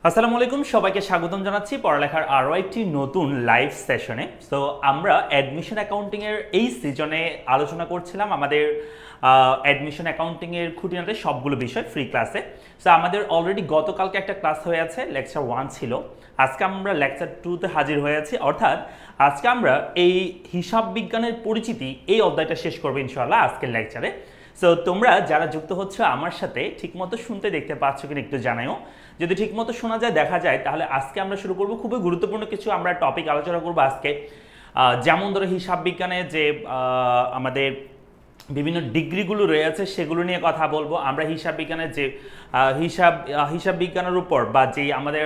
আসসালামু আলাইকুম, সবাইকে স্বাগতম জানাচ্ছি পড়ালেখার আরও একটি নতুন লাইভ সেশনে। তো আমরা অ্যাডমিশন অ্যাকাউন্টিংয়ের এই সিজনে আলোচনা করছিলাম আমাদের অ্যাডমিশন অ্যাকাউন্টিংয়ের খুঁটিনাটি সবগুলো বিষয় ফ্রি ক্লাসে। তো আমাদের অলরেডি গতকালকে একটা ক্লাস হয়ে আছে, লেকচার 1 ছিল। আজকে আমরা লেকচার 2তে হাজির হয়েছি, অর্থাৎ আজকে আমরা এই হিসাব বিজ্ঞানের পরিচিতি এই অধ্যায়টা শেষ করবো ইনশাআল্লাহ আজকের লেকচারে। সো তোমরা যারা যুক্ত হচ্ছ আমার সাথে ঠিকমতো শুনতে দেখতে পাচ্ছ কিনা একটু জানাও। যদি ঠিকমতো শোনা যায়, দেখা যায়, তাহলে আজকে আমরা শুরু করব খুবই গুরুত্বপূর্ণ কিছু আমরা টপিক আলোচনা করব আজকে। যেমন ধরো হিসাব বিজ্ঞানে যে আমাদের বিভিন্ন ডিগ্রিগুলো রয়েছে সেগুলো নিয়ে কথা বলবো। আমরা হিসাব বিজ্ঞানের যে হিসাব বিজ্ঞানের উপর বা যে আমাদের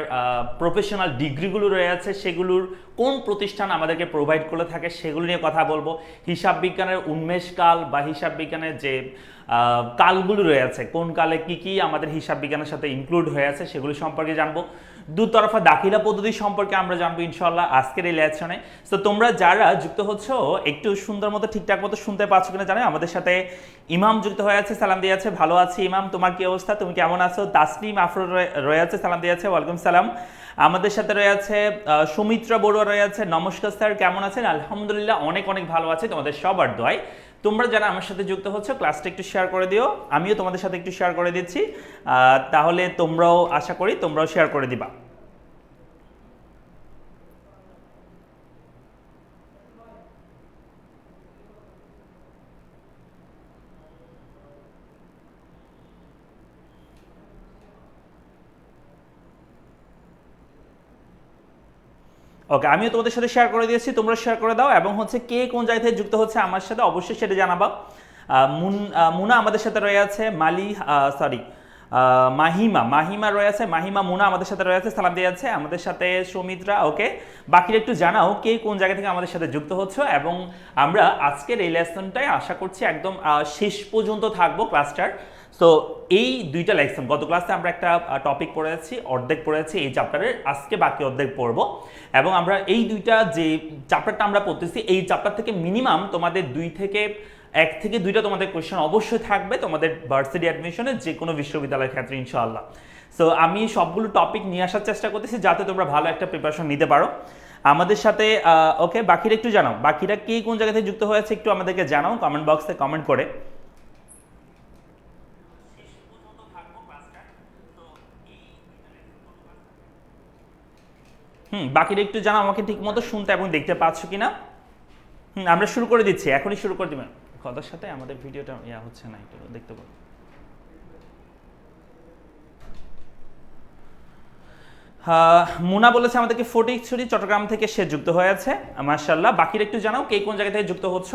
প্রফেশনাল ডিগ্রিগুলো রয়েছে সেগুলোর কোন প্রতিষ্ঠান আমাদেরকে প্রোভাইড করে থাকে সেগুলো নিয়ে কথা বলবো। হিসাব বিজ্ঞানের উন্মেষকাল বা হিসাব বিজ্ঞানের যে কালগুলো রয়েছে, কোন কালে কি কি আমাদের হিসাব বিজ্ঞানের সাথে ইনক্লুড হয়ে আছে সেগুলো সম্পর্কে জানবো। দুতরফা দাখিলা পদ্ধতি সম্পর্কে আমরা জানবো ইনশাআল্লাহ আজকের এই লেকশনে। তো তোমরা যারা যুক্ত হচ্ছ একটু সুন্দর মতো ঠিকঠাক মতো শুনতে পাচ্ছ কিনা জানো। আমাদের সাথে ইমাম যুক্ত হয়ে আছে, সালাম দিয়ে আছে। ভালো আছি ইমাম, তোমার কি অবস্থা, তুমি কেমন আছো? তাসনিম আফরোজ রয়েছে, সালাম দিয়ে আছে, ওয়ালাইকুম সালাম। আমাদের সাথে রয়েছে সৌমিত্রা বড়ুয়া রয়েছে, নমস্কার স্যার, কেমন আছেন? আলহামদুলিল্লাহ অনেক অনেক ভালো আছি তোমাদের সবার দোয়ায়। তোমরা যারা আমার সাথে যুক্ত হচ্ছে ক্লাসটা একটু শেয়ার করে দিও, আমিও তোমাদের সাথে একটু শেয়ার করে দিচ্ছি, তাহলে তোমরাও আশা করি তোমরাও শেয়ার করে দিবা। ওকে, আমিও তোমাদের সাথে শেয়ার করে দিয়েছি, তোমরা শেয়ার করে দাও। এবং হচ্ছে কে কোন জায়গা থেকে যুক্ত হচ্ছে আমার সাথে অবশ্যই সেটা জানাবা। মুনা আমাদের সাথে রয়ে আছে, মাহিমা রয়েছে, মাহিমা মুনা আমাদের সাথে রয়েছে, সালাম দিয়ে আছে। আমাদের সাথে সৌমিত্রা। ওকে, বাকিরা একটু জানাও কে কোন জায়গা থেকে আমাদের সাথে যুক্ত হচ্ছে। এবং আমরা আজকের এই লেসনটাই আশা করছি একদম শেষ পর্যন্ত থাকবো ক্লাসটার। তো এই দুইটা লেসন, গত ক্লাসে আমরা একটা টপিক পড়েছি, অর্ধেক পড়েছি এই চ্যাপ্টারের, আজকে বাকি অর্ধেক পড়বো। এবং আমরা এই দুইটা যে চ্যাপ্টারটা আমরা পড়তেছি এই চ্যাপ্টার থেকে মিনিমাম তোমাদের এক থেকে দুইটা তোমাদের কোয়েশ্চেন অবশ্যই থাকবে তোমাদের ভার্সিটি অ্যাডমিশনে যে কোনো বিশ্ববিদ্যালয়ের ক্ষেত্রে ইনশাআল্লাহ। সো আমি সবগুলো টপিক নিয়ে আসার চেষ্টা করতেছি যাতে তোমরা ভালো একটা প্রিপারেশন নিতে পারো আমাদের সাথে। ওকে, বাকিরা একটু জানাও, বাকিরা কে কোন জায়গা থেকে যুক্ত হয়েছে একটু আমাদেরকে জানাও কমেন্ট বক্সে কমেন্ট করে। বাকিরা একটু জানাও আমাকে ঠিক মতো শুনতে এবং দেখতে পাচ্ছ কিনা। আমরা শুরু করে দিচ্ছি, এখনই শুরু করে দিবেন। কথার সাথে আমাদের ভিডিওটা হচ্ছে না, একটু দেখতে পাবো। মুনা বলেছে আমাদেরকে ফটিকছড়ি চট্টগ্রাম থেকে সে যুক্ত হয়েছে, মাশাআল্লাহ। বাকিরা একটু জানাও কে কোন জায়গা থেকে যুক্ত হচ্ছ,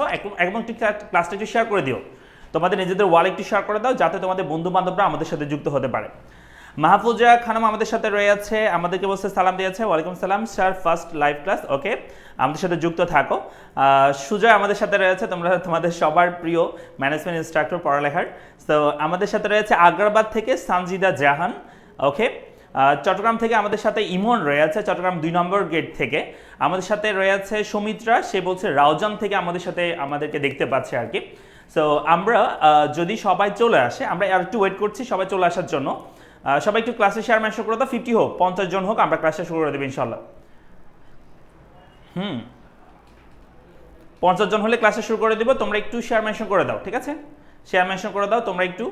একদম একটু ক্লাসটা একটু শেয়ার করে দিও, তোমাদের নিজেদের ওয়াল একটু শেয়ার করে দাও যাতে তোমাদের বন্ধু বান্ধবরা আমাদের সাথে যুক্ত হতে পারে। মাহফুজা খানম আমাদের সাথে রয়েছে, আমাদেরকে বলছে সালাম দিয়েছে, ওয়ালাইকুম সালাম স্যার, ফার্স্ট লাইভ ক্লাস। ওকে, আমাদের সাথে যুক্ত থাকো। সুজয় আমাদের সাথে রয়েছে, তোমাদের সবার প্রিয় ম্যানেজমেন্ট ইনস্ট্রাক্টর পড়ালেখার। তো আমাদের সাথে রয়েছে আগ্রাবাদ থেকে সানজিদা জাহান। ওকে, চট্টগ্রাম থেকে আমাদের সাথে ইমন রয়েছে, চট্টগ্রাম 2 নম্বর গেট থেকে। আমাদের সাথে রয়েছে সৌমিত্রা, সে বলছে রাউজান থেকে আমাদেরকে দেখতে পাচ্ছে আর কি। সো আমরা যদি সবাই চলে আসে, আমরা আর একটু ওয়েট করছি সবাই চলে আসার জন্য। সবাই একটু ক্লাসে শেয়ার মেনশন করে দাও, 50 হোক 50 জন হোক, আমরা ক্লাসে শুরু করে দেবো ইনশাল্লাহ। 50 জন হলে ক্লাসে শুরু করে দেবো, তোমরা একটু শেয়ার মেনশন করে দাও, ঠিক আছে? শেয়ার মেনশন করে দাও তোমরা একটু।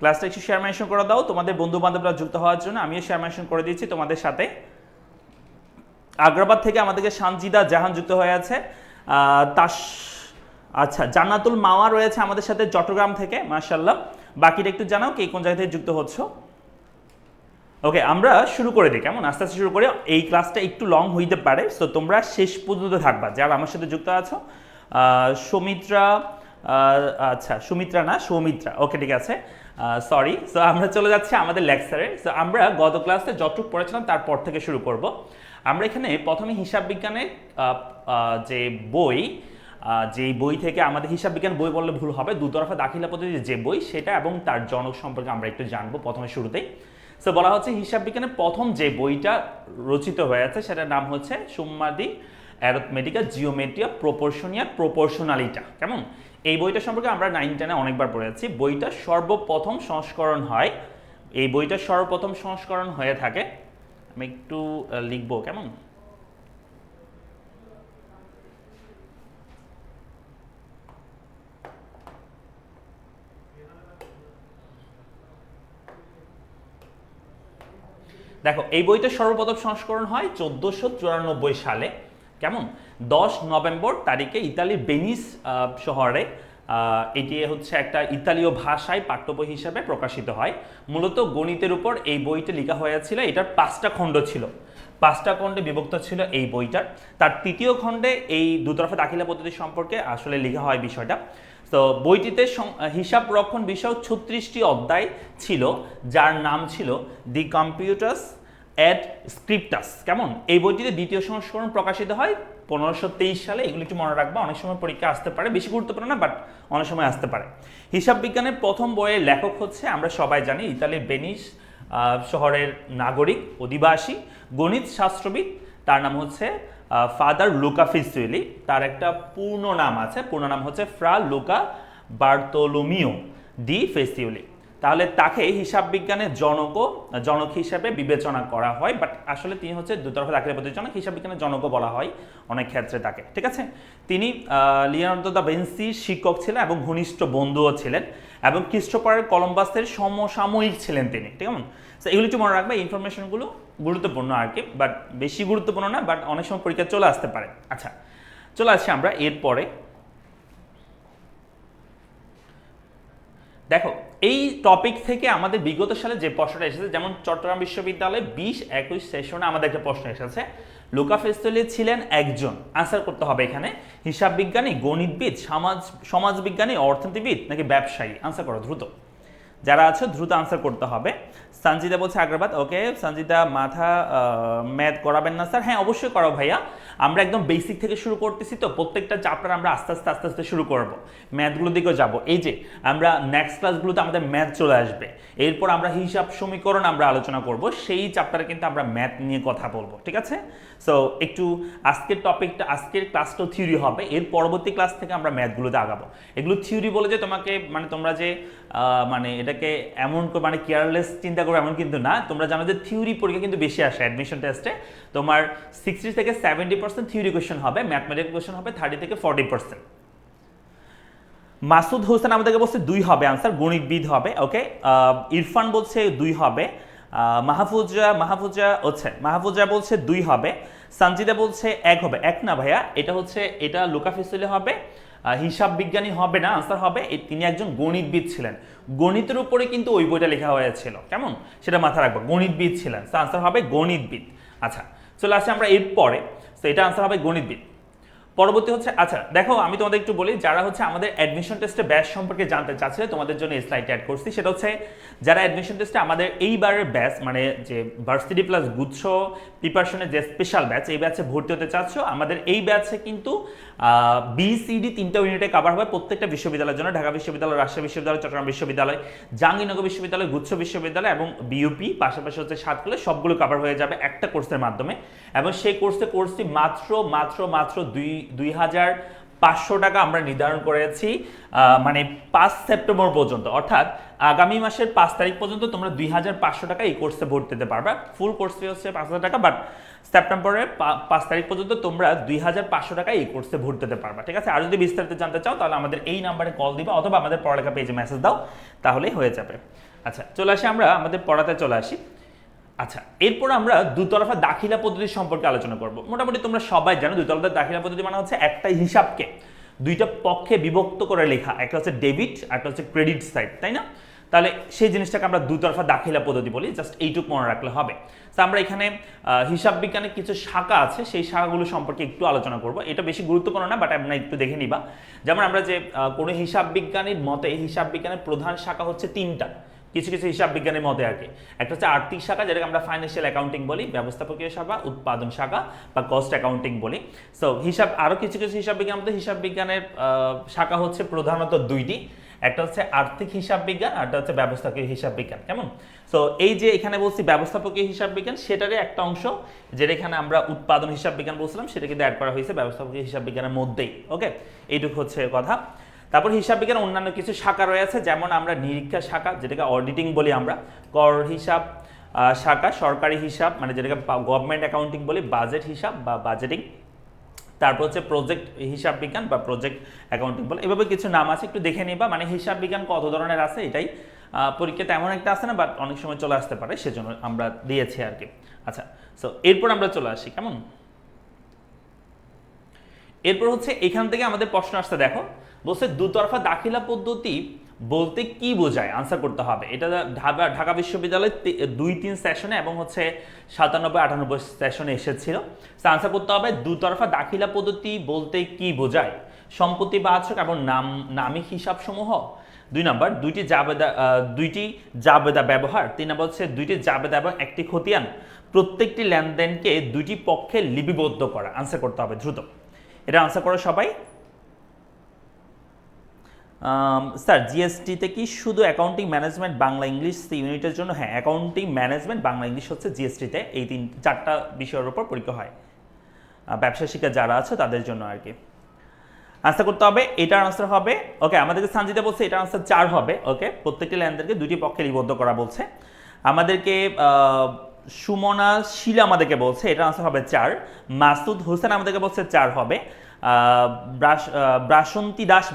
ক্লাসটা একটু শেয়ার মেনশন করে দাও তোমাদের বন্ধু বান্ধবরা যুক্ত হওয়ার জন্য। আমিও শেয়ার মেনশন করে দিয়েছি তোমাদের সাথে। আগ্রাবাদ থেকে আমাদেরকে সানজিদা জাহান যুক্ত হয়ে আছে। আচ্ছা, জান্নাতুল মাওয়া রয়েছে আমাদের সাথে চট্টগ্রাম থেকে, মাশাআল্লাহ। বাকিটা একটু জানাও কে কোন জায়গা থেকে যুক্ত হচ্ছ। ওকে, আমরা শুরু করে দিই, কেমন? আস্তে আস্তে শুরু করি। এই ক্লাসটা একটু লং হইতে পারে, সো তোমরা শেষ পর্যন্ত থাকবা যারা আমার সাথে যুক্ত আছো। সৌমিত্রা, আচ্ছা সুমিত্রা না সৌমিত্রা, ওকে ঠিক আছে, সরি। সো আমরা চলে যাচ্ছি আমাদের লেকচারে। সো আমরা গত ক্লাসে যতটুকু পড়েছিলাম তারপর থেকে শুরু করব। আমরা এখানে প্রথমে হিসাব বিজ্ঞানের যে বই, যেই বই থেকে আমাদের হিসাব বিজ্ঞান বই বললে ভুল হবে, দুতরফা দাখিলা পদ্ধতির যে বই সেটা এবং তার জনক সম্পর্কে আমরা একটু জানবো প্রথমে শুরুতেই। সো বলা হচ্ছে হিসাব বিজ্ঞানের প্রথম যে বইটা রচিত হয়েছে সেটার নাম হচ্ছে সুম্মাদি অ্যারথমেটিকা, জিওমেট্রিয়া, প্রপোর্শনিয়া, প্রপোর্শনালিটা। কেমন? এই বইটা সম্পর্কে আমরা 9-10-এ অনেকবার পড়েছি। বইটা সর্বপ্রথম সংস্করণ হয়, এই বইটা সর্বপ্রথম সংস্করণ হয়ে থাকে, আমি একটু লিখবো কেমন। দেখো, এই বইটা সর্বপ্রথম সংস্করণ হয় 1494 সালে। কেমন? 10 নভেম্বর তারিখে ইতালির ভেনিস শহরে এটি হচ্ছে একটা ইতালীয় ভাষায় পাঠ্য বই হিসেবে প্রকাশিত হয়। মূলত গণিতের উপর এই বইটা লেখা হয়েছিল। এটার 5টা খণ্ড ছিল, 5টা খণ্ডে বিভক্ত ছিল এই বইটার। তার তৃতীয় খণ্ডে এই দুতরফা দাখিলা পদ্ধতি সম্পর্কে আসলে লেখা হয় বিষয়টা। তো বইটিতে হিসাব রক্ষণ বিষয়ক 36টি অধ্যায় ছিল, যার নাম ছিল দি কম্পিউটার্স অ্যাট স্ক্রিপ্টাস। কেমন? এই বইটিতে দ্বিতীয় সংস্করণ প্রকাশিত হয় 1523 সালে। এগুলো একটু মনে রাখবা, অনেক সময় পরীক্ষা আসতে পারে, বেশি গুরুত্বপূর্ণ না বাট অনেক সময় আসতে পারে। হিসাব বিজ্ঞানের প্রথম বইয়ের লেখক হচ্ছে, আমরা সবাই জানি, ইতালির ভেনিস শহরের নাগরিক অধিবাসী গণিত শাস্ত্রবিদ, তার নাম হচ্ছে ফাদার লুকা ফিসুয়েলি। তার একটা পূর্ণ নাম আছে, পূর্ণ নাম হচ্ছে ফ্রা লুকা বার্তোলোমিও ডি ফেসিউলি। তাহলে তাকে হিসাব বিজ্ঞানের জনক হিসেবে বিবেচনা করা হয়, বাট আসলে তিনি হচ্ছে দুতরফা দাখিলা পদ্ধতির জনক, হিসাব বিজ্ঞানের জনকও বলা হয় অনেক ক্ষেত্রে তাকে। ঠিক আছে? তিনি লিওনার্দো দা ভিঞ্চির শিক্ষক ছিলেন এবং ঘনিষ্ঠ বন্ধুও ছিলেন, এবং খ্রিস্টপূর্বের কলম্বাসের সমসাময়িক ছিলেন তিনি। ঠিক আছে? তো এগুলো একটু মনে রাখবে, ইনফরমেশনগুলো গুরুত্বপূর্ণ আর কি, বাট বেশি গুরুত্বপূর্ণ না, বাট অনেক সময় পরীক্ষা চলে আসতে পারে। আচ্ছা, চলে আসছি আমরা এরপরে। দেখো, এই টপিক থেকে আমাদের বিগত সালে যে প্রশ্নটা এসেছে, যেমন চট্টগ্রাম বিশ্ববিদ্যালয়ে 20-21 সেশনে আমাদের একটা প্রশ্ন এসেছে, লুকা ফেস্তুলি ছিলেন একজন, আনসার করতে হবে এখানে, হিসাব বিজ্ঞানী, গণিতবিদ, সমাজবিজ্ঞানী, অর্থনীতিবিদ নাকি ব্যবসায়ী? আনসার করো দ্রুত, যারা আছে দ্রুত আনসার করতে হবে। সঞ্জিদা বলছে আগ্রাবাদ। ওকে সঞ্জিদা, মাথা ম্যাথ করাবেন না স্যার? হ্যাঁ অবশ্যই করাবো ভাইয়া, আমরা একদম বেসিক থেকে শুরু করতেছি, তো প্রত্যেকটা চ্যাপ্টার আমরা আস্তে আস্তে শুরু করব, ম্যাথগুলোর দিকেও যাব। এই যে আমরা নেক্সট ক্লাসগুলোতে আমাদের ম্যাথ চলে আসবে, এরপর আমরা হিসাব সমীকরণ আমরা আলোচনা করব, সেই চ্যাপ্টারে কিন্তু আমরা ম্যাথ নিয়ে কথা বলবো। ঠিক আছে? সো একটু আজকের টপিকটা, আজকের ক্লাসটাও থিওরি হবে, এর পরবর্তী ক্লাস থেকে আমরা ম্যাথগুলোতে আগাবো। এগুলো থিওরি বলে যে তোমাকে মানে তোমরা যে মানে এটাকে এমন মানে কেয়ারলেস চিন্তা করো এমন কিন্তু না। তোমরা জানো যে থিওরি পরীক্ষা কিন্তু বেশি আসে অ্যাডমিশন টেস্টে, তোমার 60 থেকে 70% থিওরি কোয়েশ্চেন হবে, ম্যাথমেটিক্যাল কোয়েশ্চেন হবে 30 থেকে 40%। মাসুদ হোসেন আমাদেরকে বলছে 2 হবে আনসার, গণিতবিদ হবে। ওকে, ইরফান বলছে 2 হবে, মাহফুজা বলছে 2 হবে, সঞ্জিদা বলছে 1 হবে। 1 না ভাইয়া, এটা লুকা ফিসুলি হবে, হিসাব বিজ্ঞানী হবে না, আনসার হবে তিনি একজন গণিতবিদ ছিলেন। গণিতের উপরে কিন্তু ওই বইটা লেখা হয়েছিল, কেমন সেটা মাথা রাখবো, গণিতবিদ ছিলেন, আনসার হবে গণিতবিদ। আচ্ছা, চলে আসি আমরা এরপরে, তো এটা আনসার হবে গণিতবিদ। পরবর্তী হচ্ছে, আচ্ছা দেখো আমি তোমাদের একটু বলি, যারা হচ্ছে আমাদের অ্যাডমিশন টেস্টে ব্যাচ সম্পর্কে জানতে চাচ্ছিলে, তোমাদের জন্য এই স্লাইড অ্যাড করছি। সেটা হচ্ছে যারা অ্যাডমিশন টেস্টে আমাদের এইবারের ব্যাচ, মানে যে ভার্সিটি প্লাস গুচ্ছ প্রিপারেশনের যে স্পেশাল ব্যাচ, এই ব্যাচে ভর্তি হতে চাচ্ছ, আমাদের এই ব্যাচে কিন্তু বিসিডি 3টা ইউনিটে কভার হবে প্রত্যেকটা বিশ্ববিদ্যালয়ের জন্য, ঢাকা বিশ্ববিদ্যালয়, রাজশাহী বিশ্ববিদ্যালয়, চট্টগ্রাম বিশ্ববিদ্যালয়, জাহাঙ্গীরনগর বিশ্ববিদ্যালয়, গুচ্ছ বিশ্ববিদ্যালয় এবং বিইউপি, পাশাপাশি হচ্ছে 7 কলেজ, সবগুলো কভার হয়ে যাবে একটা কোর্সের মাধ্যমে। এবং সেই কোর্সটি মাত্র 2,500 টাকা আমরা নির্ধারণ করেছি, মানে 5 সেপ্টেম্বর পর্যন্ত, অর্থাৎ আগামী মাসের 5 তারিখ পর্যন্ত তোমরা 2,500 টাকা এই কোর্সে ভর্তি দিতে পারবে। ফুল কোর্স ফি হচ্ছে 5,000 টাকা, বাট সেপ্টেম্বরের 5 তারিখ পর্যন্ত তোমরা 2,500 টাকা এই কোর্সে ভর্তি দিতে পারবে। ঠিক আছে? আর যদি বিস্তারিত জানতে চাও তাহলে আমাদের এই নাম্বারে কল দিবা, অথবা আমাদের পড়ালেখা পেজে মেসেজ দাও, তাহলেই হয়ে যাবে। আচ্ছা, চলে আসি আমরা আমাদের পড়াতে চলে আসি। আচ্ছা, এরপর আমরা দুতরফা দাখিলা পদ্ধতি সম্পর্কে আলোচনা করব। মোটামুটি তোমরা সবাই জানো দুতরফা দাখিলা পদ্ধতি মানে হচ্ছে একটা হিসাবকে দুইটা পক্ষে বিভক্ত করে লেখা, একটা হচ্ছে ডেবিট আর একটা হচ্ছে ক্রেডিট সাইড, তাই না? তাহলে সেই জিনিসটাকে আমরা দুতরফা দাখিলা পদ্ধতি বলি, জাস্ট এইটুকু মনে রাখলে হবে। তো আমরা এখানে হিসাব বিজ্ঞানের কিছু শাখা আছে, সেই শাখাগুলো সম্পর্কে একটু আলোচনা করব। এটা বেশি গুরুত্বপূর্ণ না, বাট আমরা একটু দেখে নিবা। যেমন আমরা যে কোনো হিসাব বিজ্ঞানীর মতে হিসাব বিজ্ঞানের প্রধান শাখা হচ্ছে 3টা, কিছু কিছু হিসাব বিজ্ঞানের মতে আর কি। একটা হচ্ছে আর্থিক শাখা, যেটাকে আমরা ফাইন্যান্সিয়াল অ্যাকাউন্টিং বলি, ব্যবস্থাপকীয় শাখা, উৎপাদন শাখা বা কস্ট অ্যাকাউন্টিং বলি। সো আরও কিছু কিছু হিসাব বিজ্ঞানের মধ্যে হিসাব বিজ্ঞানের শাখা হচ্ছে প্রধানত 2টি। একটা হচ্ছে আর্থিক হিসাব বিজ্ঞান, আর একটা হচ্ছে ব্যবস্থাপকীয় হিসাব বিজ্ঞান। কেমন? সো এই যে এখানে বলছি ব্যবস্থাপকীয় হিসাব বিজ্ঞান, সেটারই একটা অংশ যেটা এখানে আমরা উৎপাদন হিসাব বিজ্ঞান বলছিলাম, সেটা কিন্তু অ্যাড করা হয়েছে ব্যবস্থাপকীয় হিসাব বিজ্ঞানের মধ্যেই। ওকে, এইটুকু হচ্ছে কথা। তারপর হিসাব বিজ্ঞান অন্যান্য কিছু শাখা রয়েছে, যেমন আমরা নিরীক্ষা শাখা, যেটাকে অডিটিং বলি আমরা, কর হিসাব শাখা, সরকারি হিসাব মানে যেটাকে গভর্নমেন্ট অ্যাকাউন্টিং বলি, বাজেট হিসাব বা বাজেটিং, তারপর হচ্ছে প্রজেক্ট হিসাব বিজ্ঞান বা প্রজেক্ট অ্যাকাউন্টিং বলে, এভাবে কিছু নাম আছে, একটু দেখে নিবা। মানে হিসাব বিজ্ঞান কত ধরনের আছে এটাই, পরীক্ষাতে এমন একটা আছে না, বাট অনেক সময় চলে আসতে পারে, সেজন্য আমরা দিয়েছি আর কি। আচ্ছা, সো এরপর আমরা চলে আসি, কেমন? এরপর হচ্ছে এখান থেকে আমাদের প্রশ্ন আসছে, দেখো বলছে দুতরফা দাখিলা পদ্ধতি বলতে কি বোঝায়, আনসার করতে হবে। এটা ঢাকা বিশ্ববিদ্যালয় 2-3 সেশনে এবং হচ্ছে 97-98 সেশনে এসেছিল। আনসার করতে হবে দুতরফা দাখিলা পদ্ধতি বলতে কি বোঝায়, সম্পত্তি বাচক এবং নামিক হিসাব সমূহ। 2 নম্বর দুইটি জাবেদা ব্যবহার। 3 নম্বর হচ্ছে দুইটি জাবেদা এবং একটি খতিয়ান, প্রত্যেকটি লেনদেনকে দুইটি পক্ষে লিপিবদ্ধ করা। আনসার করতে হবে দ্রুত, এটা আনসার করো সবাই। স্যার জিএসটিতে কি শুধু অ্যাকাউন্টিং ম্যানেজমেন্ট বাংলা ইংলিশ ইউনিটের জন্য? হ্যাঁ, অ্যাকাউন্টিং ম্যানেজমেন্ট বাংলা ইংলিশ হচ্ছে জিএসটিতে, এই 4টা বিষয়ের উপর পরীক্ষা হয়, ব্যবসা শিক্ষা যারা আছে তাদের জন্য আর কি। আনসার করতে হবে, এটার আনসার হবে, ওকে আমাদেরকে সানজিদা বলছে এটার আনসার 4 হবে। ওকে, প্রত্যেকটি লেনদেনকে দুইটি পক্ষে লিপিবদ্ধ করা বলছে। আমাদেরকে সুমনা শিলা আমাদেরকে বলছে এটার আনসার হবে 4। মাসুদ হোসেন আমাদেরকে বলছে 4 হবে। বাসন্তী দাস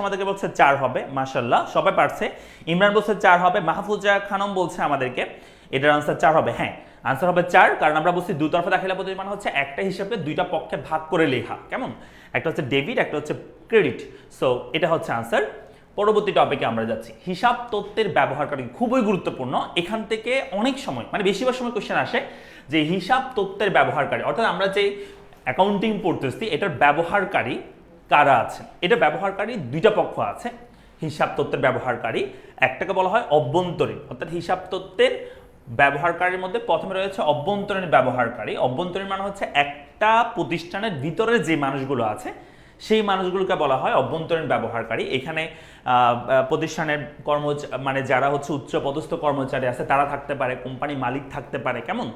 আমাদেরকে বলছে 4 হবে। মাশাআল্লাহ, সবাই পারছে। ইমরান বলছে 4 হবে। মাহফুজা খানম বলছে আমাদেরকে এটার আনসার 4 হবে। হ্যাঁ, আনসার হবে 4, কারণ আমরা বলছি দুতরফা দাখিলা পদ্ধতি মানে হচ্ছে একটা হিসাবে দুইটা পক্ষে ভাগ করে লেখা। কেমন? একটা হচ্ছে ডেবিট, একটা হচ্ছে ক্রেডিট। সো এটা হচ্ছে আনসার। পরবর্তী টপিকে আমরা যাচ্ছি, হিসাব তত্ত্বের ব্যবহারকারী খুবই গুরুত্বপূর্ণ। এখান থেকে অনেক সময় মানে বেশিরভাগ সময় কোশ্চেন আসে যে হিসাব তত্ত্বের ব্যবহারকারী, অর্থাৎ আমরা যে অ্যাকাউন্টিং পড়তেছি এটার ব্যবহারকারী কারা আছে। এটা ব্যবহারকারী দুইটা পক্ষ আছে হিসাব তত্ত্বের ব্যবহারকারী। একটাকে বলা হয় অভ্যন্তরীণ, অর্থাৎ হিসাব তত্ত্বের ব্যবহারকারীর মধ্যে প্রথমে রয়েছে অভ্যন্তরীণ ব্যবহারকারী। অভ্যন্তরীণ মানে হচ্ছে একটা প্রতিষ্ঠানের ভিতরে যে মানুষগুলো আছে সেই মানুষগুলোকে বলা হয় অভ্যন্তরীণ ব্যবহারকারী। এখানে প্রতিষ্ঠানের মানে যারা হচ্ছে উচ্চ পদস্থ কর্মচারী আছে তারা থাকতে পারে, কোম্পানি মালিক থাকতে পারে, কেমন?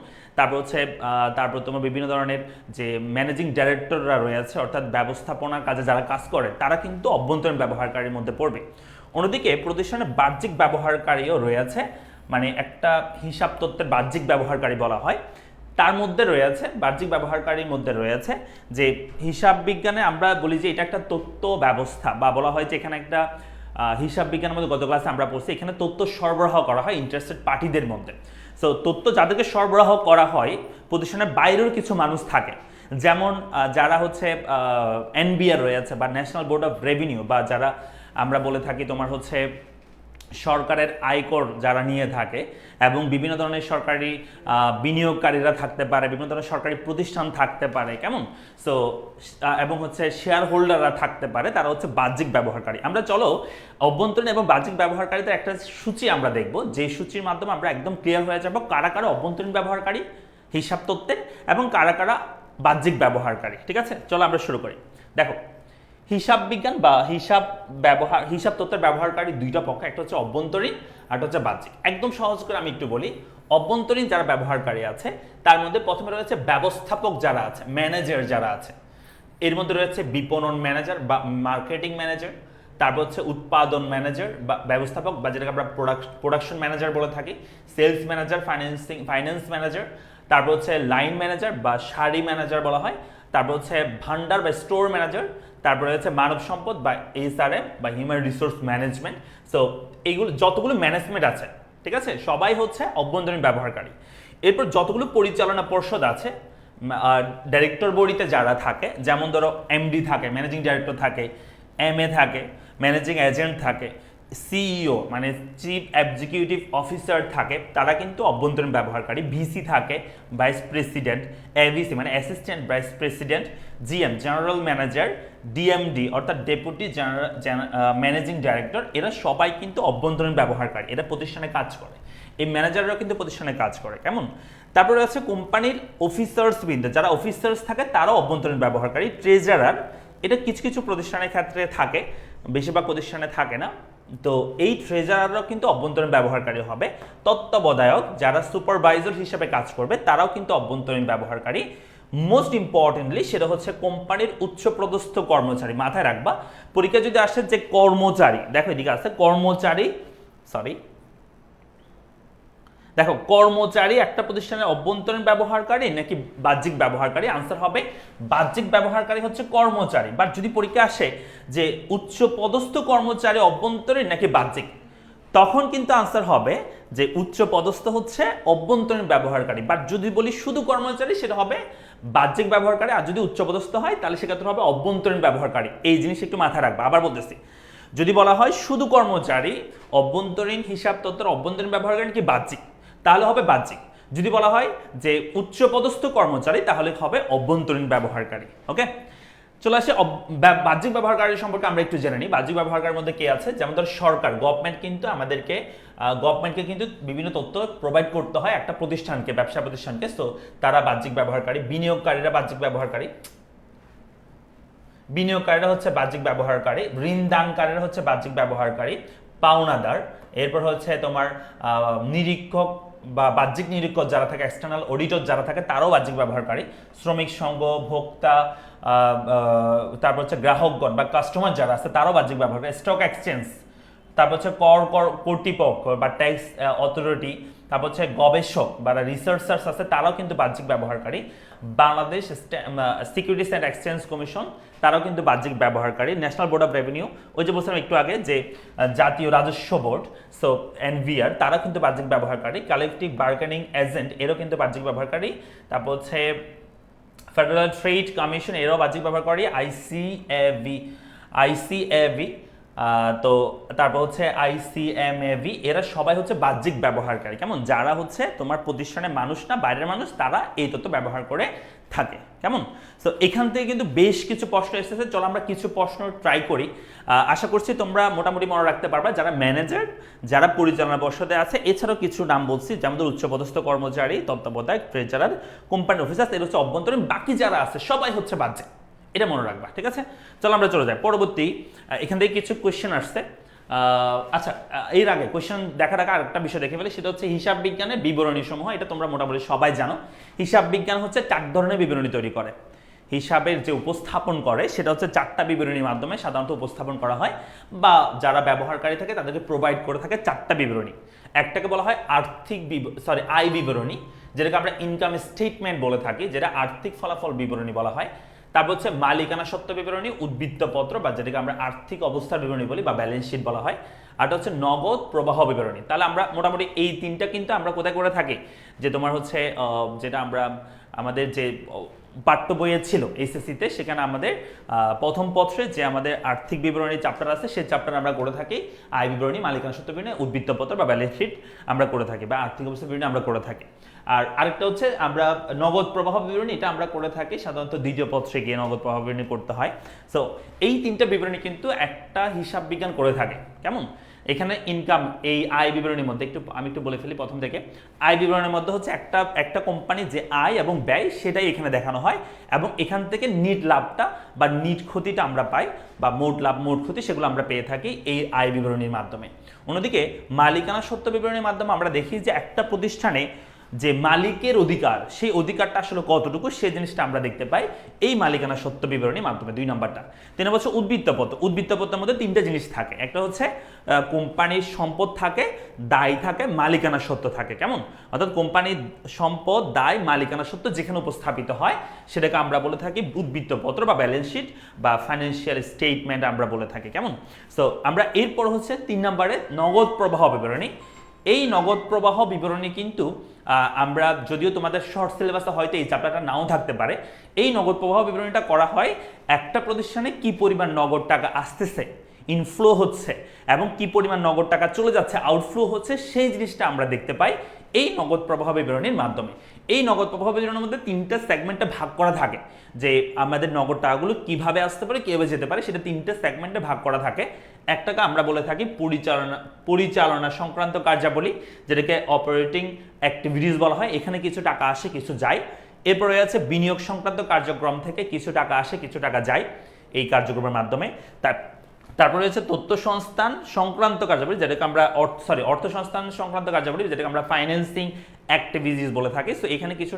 তারপর তোমার বিভিন্ন ধরনের যে ম্যানেজিং ডাইরেক্টররা রয়েছে, অর্থাৎ ব্যবস্থাপনার কাজে যারা কাজ করে তারা কিন্তু অভ্যন্তরীণ ব্যবহারকারীর মধ্যে পড়বে। অন্যদিকে প্রতিষ্ঠানের বাহ্যিক ব্যবহারকারীও রয়েছে, মানে একটা হিসাব তত্ত্বের বাহ্যিক ব্যবহারকারী বলা হয়। তার মধ্যে রয়েছে বাহ্যিক ব্যবহারকারীর মধ্যে রয়েছে যে হিসাব বিজ্ঞানে আমরা বলি যে এটা একটা তথ্য ব্যবস্থা, বা বলা হয় যে এখানে একটা হিসাব বিজ্ঞানের মধ্যে গত ক্লাসে আমরা পড়ছি এখানে তথ্য সরবরাহ করা হয় ইন্টারেস্টেড পার্টিদের মধ্যে। সো তথ্য যাদেরকে সরবরাহ করা হয় প্রতিষ্ঠানের বাইরেও কিছু মানুষ থাকে, যেমন যারা হচ্ছে এনবিআর রয়েছে বা ন্যাশনাল বোর্ড অফ রেভিনিউ, বা যারা আমরা বলে থাকি তোমার হচ্ছে সরকারের আয়কর যারা নিয়ে থাকে, এবং বিভিন্ন ধরনের সরকারি বিনিয়োগকারীরা থাকতে পারে, বিভিন্ন ধরনের সরকারি প্রতিষ্ঠান থাকতে পারে, কেমন? সো এবং হচ্ছে শেয়ার হোল্ডাররা থাকতে পারে, তারা হচ্ছে বাহ্যিক ব্যবহারকারী। আমরা চলো অভ্যন্তরীণ এবং বাহ্যিক ব্যবহারকারীদের একটা সূচি আমরা দেখব, যে সূচির মাধ্যমে আমরা একদম ক্লিয়ার হয়ে যাব কারা কারা অভ্যন্তরীণ ব্যবহারকারী হিসাব তত্ত্বের এবং কারা কারা বাহ্যিক ব্যবহারকারী। ঠিক আছে, চলো আমরা শুরু করি। দেখো, হিসাব বিজ্ঞান বা হিসাব তত্ত্বের ব্যবহারকারী দুইটা পক্ষ, একটা হচ্ছে অভ্যন্তরীণ আর একটা হচ্ছে বাহ্যিক। একদম সহজ করে আমি একটু বলি, অভ্যন্তরীণ যারা ব্যবহারকারী আছে তার মধ্যে প্রথমে রয়েছে ব্যবস্থাপক যারা আছে, ম্যানেজার যারা আছে। এর মধ্যে রয়েছে বিপণন ম্যানেজার বা মার্কেটিং ম্যানেজার, তারপর হচ্ছে উৎপাদন ম্যানেজার বা ব্যবস্থাপক, বা যেটাকে আমরা প্রোডাকশন ম্যানেজার বলে থাকি, সেলস ম্যানেজার, ফাইন্যান্স ম্যানেজার, তারপর হচ্ছে লাইন ম্যানেজার বা সারি ম্যানেজার বলা হয়, তারপর হচ্ছে ভান্ডার বা স্টোর ম্যানেজার, তারপরে হচ্ছে মানব সম্পদ বা এইচআরএম বা হিউম্যান রিসোর্স ম্যানেজমেন্ট। সো এইগুলো যতগুলো ম্যানেজমেন্ট আছে, ঠিক আছে, সবাই হচ্ছে অভ্যন্তরীণ ব্যবহারকারী। এরপর যতগুলো পরিচালনা পর্ষদ আছে, ডাইরেক্টর বডিতে যারা থাকে, যেমন ধরো এমডি থাকে, ম্যানেজিং ডাইরেক্টর থাকে, এমএ থাকে, ম্যানেজিং এজেন্ট থাকে, সিইও মানে চিফ এক্সিকিউটিভ অফিসার থাকে, তারা কিন্তু অভ্যন্তরীণ ব্যবহারকারী। ভিসি থাকে, ভাইস প্রেসিডেন্ট, এভিসি মানে assistant vice president, GM general manager, DMD অর্থাৎ ডেপুটি ম্যানেজিং ডাইরেক্টর, এরা সবাই কিন্তু অভ্যন্তরীণ ব্যবহারকারী, এরা প্রতিষ্ঠানে কাজ করে। এই ম্যানেজাররাও কিন্তু প্রতিষ্ঠানে কাজ করে, কেমন? তারপরে আছে কোম্পানির অফিসার্স বৃন্দ, যারা অফিসার্স থাকে তারাও অভ্যন্তরীণ ব্যবহারকারী। ট্রেজারার, এটা কিছু কিছু প্রতিষ্ঠানের ক্ষেত্রে থাকে, বেশিরভাগ প্রতিষ্ঠানে থাকে না। তো এই ট্রেজারাররাও কিন্তু অভ্যন্তরীণ ব্যবহারকারী হবে। তত্ত্বাবধায়ক যারা সুপারভাইজার হিসেবে কাজ করবে তারাও কিন্তু অভ্যন্তরীণ ব্যবহারকারী। মোস্ট ইম্পর্টেন্টলি সেটা হচ্ছে কোম্পানির উচ্চপদস্থ কর্মচারী। মাথায় রাখবা, পরীক্ষা যদি আসে যে কর্মচারী, দেখো এদিকে আছে কর্মচারী, সরি দেখো কর্মচারী একটা প্রতিষ্ঠানের অভ্যন্তরীণ ব্যবহারকারী নাকি বাহ্যিক ব্যবহারকারী? আনসার হবে বাহ্যিক ব্যবহারকারী হচ্ছে কর্মচারী। বাট যদি পরীক্ষা আসে যে উচ্চ পদস্থ কর্মচারী অভ্যন্তরীণ নাকি বাহ্যিক, তখন কিন্তু আনসার হবে যে উচ্চ পদস্থ হচ্ছে অভ্যন্তরীণ ব্যবহারকারী। বাট যদি বলি শুধু কর্মচারী সেটা হবে বাহ্যিক ব্যবহারকারী, আর যদি উচ্চ পদস্থ হয় তাহলে সেক্ষেত্রে হবে অভ্যন্তরীণ ব্যবহারকারী। এই জিনিস একটু মাথায় রাখবা। আবার বলতেছি, যদি বলা হয় শুধু কর্মচারী অভ্যন্তরীণ হিসাব তত্ত্বের অভ্যন্তরীণ ব্যবহারকারী কি বাহ্যিক, তাহলে হবে বাহ্যিক। যদি বলা হয় যে উচ্চপদস্থ কর্মচারী তাহলে হবে অভ্যন্তরীণ ব্যবহারকারী। ওকে, চলে আসে বাহ্যিক ব্যবহারকারী সম্পর্কে আমরা একটু জেনে নিই। বাহ্যিক ব্যবহারকারীর মধ্যে কে আছে? যেমন ধর সরকার, গভর্নমেন্টকে কিন্তু বিভিন্ন তথ্য প্রোভাইড করতে হয় একটা প্রতিষ্ঠানকে, ব্যবসা প্রতিষ্ঠানকে। তো তারা বাহ্যিক ব্যবহারকারী। বিনিয়োগকারীরা বাহ্যিক ব্যবহারকারী, বিনিয়োগকারীরা হচ্ছে বাহ্যিক ব্যবহারকারী। ঋণ দানকারীরা হচ্ছে বাহ্যিক ব্যবহারকারী। পাওনাদার, এরপর হচ্ছে তোমার নিরীক্ষক বা বাহ্যিক নিরীক্ষক যারা থাকে, এক্সটার্নাল অডিটর যারা থাকে তারাও বাহ্যিক ব্যবহারকারী। শ্রমিক সংঘ, ভোক্তা, তারপর হচ্ছে গ্রাহকগণ বা কাস্টমার যারা আছে তারাও বাহ্যিক ব্যবহারকারী। স্টক এক্সচেঞ্জ, তারপর হচ্ছে কর্তৃপক্ষ বা ট্যাক্স অথরিটি, তারপর হচ্ছে গবেষক বা রিসার্চার্স আছে তারাও কিন্তু বাহ্যিক ব্যবহারকারী। Bangladesh securities and exchange commission তারাও কিন্তু বাহ্যিক ব্যবহারকারী। ন্যাশনাল বোর্ড অফ রেভিনিউ, ওই যে বলছিলাম একটু আগে যে জাতীয় রাজস্ব বোর্ড, সো এনভিআর, তারা কিন্তু বাহ্যিক ব্যবহারকারী। কালেকটিভ বার্গেনিং এজেন্ট এরও কিন্তু বাহ্যিক ব্যবহারকারী। তারপর হচ্ছে ফেডারেল ট্রেড কমিশন এরও বাহ্যিক ব্যবহারকারী। আইসিএভি, তো তারপর হচ্ছে আইসিএমএভি, এরা সবাই হচ্ছে বাহ্যিক ব্যবহারকারী। কেমন? যারা হচ্ছে তোমার প্রতিষ্ঠানের মানুষ না, বাইরের মানুষ, তারা এই তথ্য ব্যবহার করে থাকে। কেমন? সো এখান থেকে কিন্তু বেশ কিছু প্রশ্ন এসেছে। চলো আমরা কিছু প্রশ্ন ট্রাই করি। আশা করছি তোমরা মোটামুটি মনে রাখতে পারবা। যারা ম্যানেজার, যারা পরিচালনা পর্ষদে আছে, এছাড়াও কিছু নাম বলছি যেমন উচ্চপদস্থ কর্মচারী, তত্ত্বাবধায়ক, ট্রেজারার, কোম্পানি অফিসার, এর হচ্ছে অভ্যন্তরীণ। বাকি যারা আছে সবাই হচ্ছে বাহ্যিক, এটা মনে রাখবা। ঠিক আছে, চলো আমরা চলে যাই পরবর্তী। এখান থেকে কিছু কোয়েশ্চেন আসছে। আচ্ছা, এর আগে কোয়েশ্চেন দেখার আগে আরেকটা বিষয় দেখে ফেলি, সেটা হচ্ছে হিসাব বিজ্ঞানের বিবরণী সমূহ। এটা তোমরা মোটামুটি সবাই জানো। হিসাব বিজ্ঞান হচ্ছে 4 ধরনের বিবরণী তৈরি করে। হিসাবের যে উপস্থাপন করে সেটা হচ্ছে 4টা বিবরণীর মাধ্যমে সাধারণত উপস্থাপন করা হয়, বা যারা ব্যবহারকারী থাকে তাদেরকে প্রোভাইড করে থাকে 4টা বিবরণী। একটাকে বলা হয় আয় বিবরণী, যেটাকে আমরা ইনকাম স্টেটমেন্ট বলে থাকি, যেটা আর্থিক ফলাফল বিবরণী বলা হয়। তারপর হচ্ছে মালিকানা সত্ত্ব বিবরণী, উদ্বৃত্তপত্র বা যেটাকে আমরা আর্থিক অবস্থার বিবরণী বলি বা ব্যালেন্স শিট বলা হয়। আর হচ্ছে নগদ প্রবাহ বিবরণী। তাহলে আমরা মোটামুটি এই তিনটা কিন্তু আমরা কোথায় করে থাকি, যে তোমার হচ্ছে যেটা আমরা আমাদের যে পাঠ্য বইয়ে ছিল এইচএসসিতে, সেখানে আমাদের প্রথম পত্রে যে আমাদের আর্থিক বিবরণী চ্যাপ্টার আছে সেই চ্যাপ্টার আমরা করে থাকি আয় বিবরণী, মালিকানা সত্ত্ব বিবরণী, উদ্বৃত্তপত্র বা ব্যালেন্স শিট আমরা করে থাকি, বা আর্থিক অবস্থা বিবরণী আমরা করে থাকি। আর আরেকটা হচ্ছে আমরা নগদ প্রবাহ বিবরণী, এটা আমরা করে থাকি সাধারণত দ্বিতীয় পত্রে গিয়ে নগদ প্রবাহ বিবরণী করতে হয়। সো এই তিনটা বিবরণী কিন্তু একটা হিসাব বিজ্ঞান করে থাকে। কেমন? এখানে ইনকাম, এই আয় বিবরণীর মধ্যে আমি একটু বলে ফেলি প্রথম থেকে। আয় বিবরণীর মধ্যে হচ্ছে একটা কোম্পানি যে আয় এবং ব্যয় সেটাই এখানে দেখানো হয়, এবং এখান থেকে নিট লাভটা বা নিট ক্ষতিটা আমরা পাই, বা মোট লাভ মোট ক্ষতি সেগুলো আমরা পেয়ে থাকি এই আয় বিবরণীর মাধ্যমে। অন্যদিকে মালিকানা সত্ত্ব বিবরণীর মাধ্যমে আমরা দেখি যে একটা প্রতিষ্ঠানে যে মালিকের অধিকার, সেই অধিকারটা আসলে কতটুকু সেই জিনিসটা আমরা দেখতে পাই এই মালিকানা সত্ত্ব বিবরণীর মাধ্যমে। 2 নম্বরটা। 3 নম্বর হচ্ছে উদ্বৃত্তপত্র। উদ্বৃত্তপত্রের মধ্যে 3টা জিনিস থাকে। একটা হচ্ছে কোম্পানির সম্পদ থাকে, দায় থাকে, মালিকানা সত্ত্ব থাকে। কেমন? অর্থাৎ কোম্পানির সম্পদ, দায়, মালিকানা সত্ত্ব যেখানে উপস্থাপিত হয় সেটাকে আমরা বলে থাকি উদ্বৃত্তপত্র বা ব্যালেন্স শিট বা ফাইন্যান্সিয়াল স্টেটমেন্ট আমরা বলে থাকি। কেমন? সো আমরা এরপর হচ্ছে 3 নম্বরে নগদ প্রবাহ বিবরণী। এই নগদ প্রবাহ বিবরণী কিন্তু আমরা, যদিও তোমাদের শর্ট সিলেবাসে হয়তো এই চ্যাপ্টারটা নাও থাকতে পারে, এই নগদ প্রবাহ বিবরণীটা করা হয় একটা প্রতিষ্ঠানে কি পরিমাণ নগদ টাকা আসতেছে, ইনফ্লো হচ্ছে, এবং কি পরিমাণ নগদ টাকা চলে যাচ্ছে, আউটফ্লো হচ্ছে, সেই জিনিসটা আমরা দেখতে পাই এই নগদ প্রবাহ বিবরণীর মাধ্যমে। এই নগদ প্রবাহ বিবরণীর মধ্যে 3টা সেগমেন্টে ভাগ করা থাকে, যে আমাদের নগদ টাকাগুলো কিভাবে আসতে পারে, কিভাবে যেতে পারে, সেটা 3টে সেগমেন্টে ভাগ করা থাকে। একটাকে আমরা বলে থাকি পরিচালনা সংক্রান্ত কার্যাবলী, যেটাকে অপারেটিং অ্যাক্টিভিটিস বলা হয়। এখানে কিছু টাকা আসে, কিছু যায়। এরপরে আছে বিনিয়োগ সংক্রান্ত কার্যক্রম থেকে কিছু টাকা আসে, কিছু টাকা যায় এই কার্যক্রমের মাধ্যমে। তারপরে হচ্ছে তথ্য সংস্থান সংক্রান্ত কার্যাবলী, যেটাকে আমরা অর্থ সংস্থান সংক্রান্ত কার্যাবলী, যেটাকে আমরা ফাইন্যান্সিং অ্যাক্টিভিটিস বলে থাকি। সো এখানে কিছু,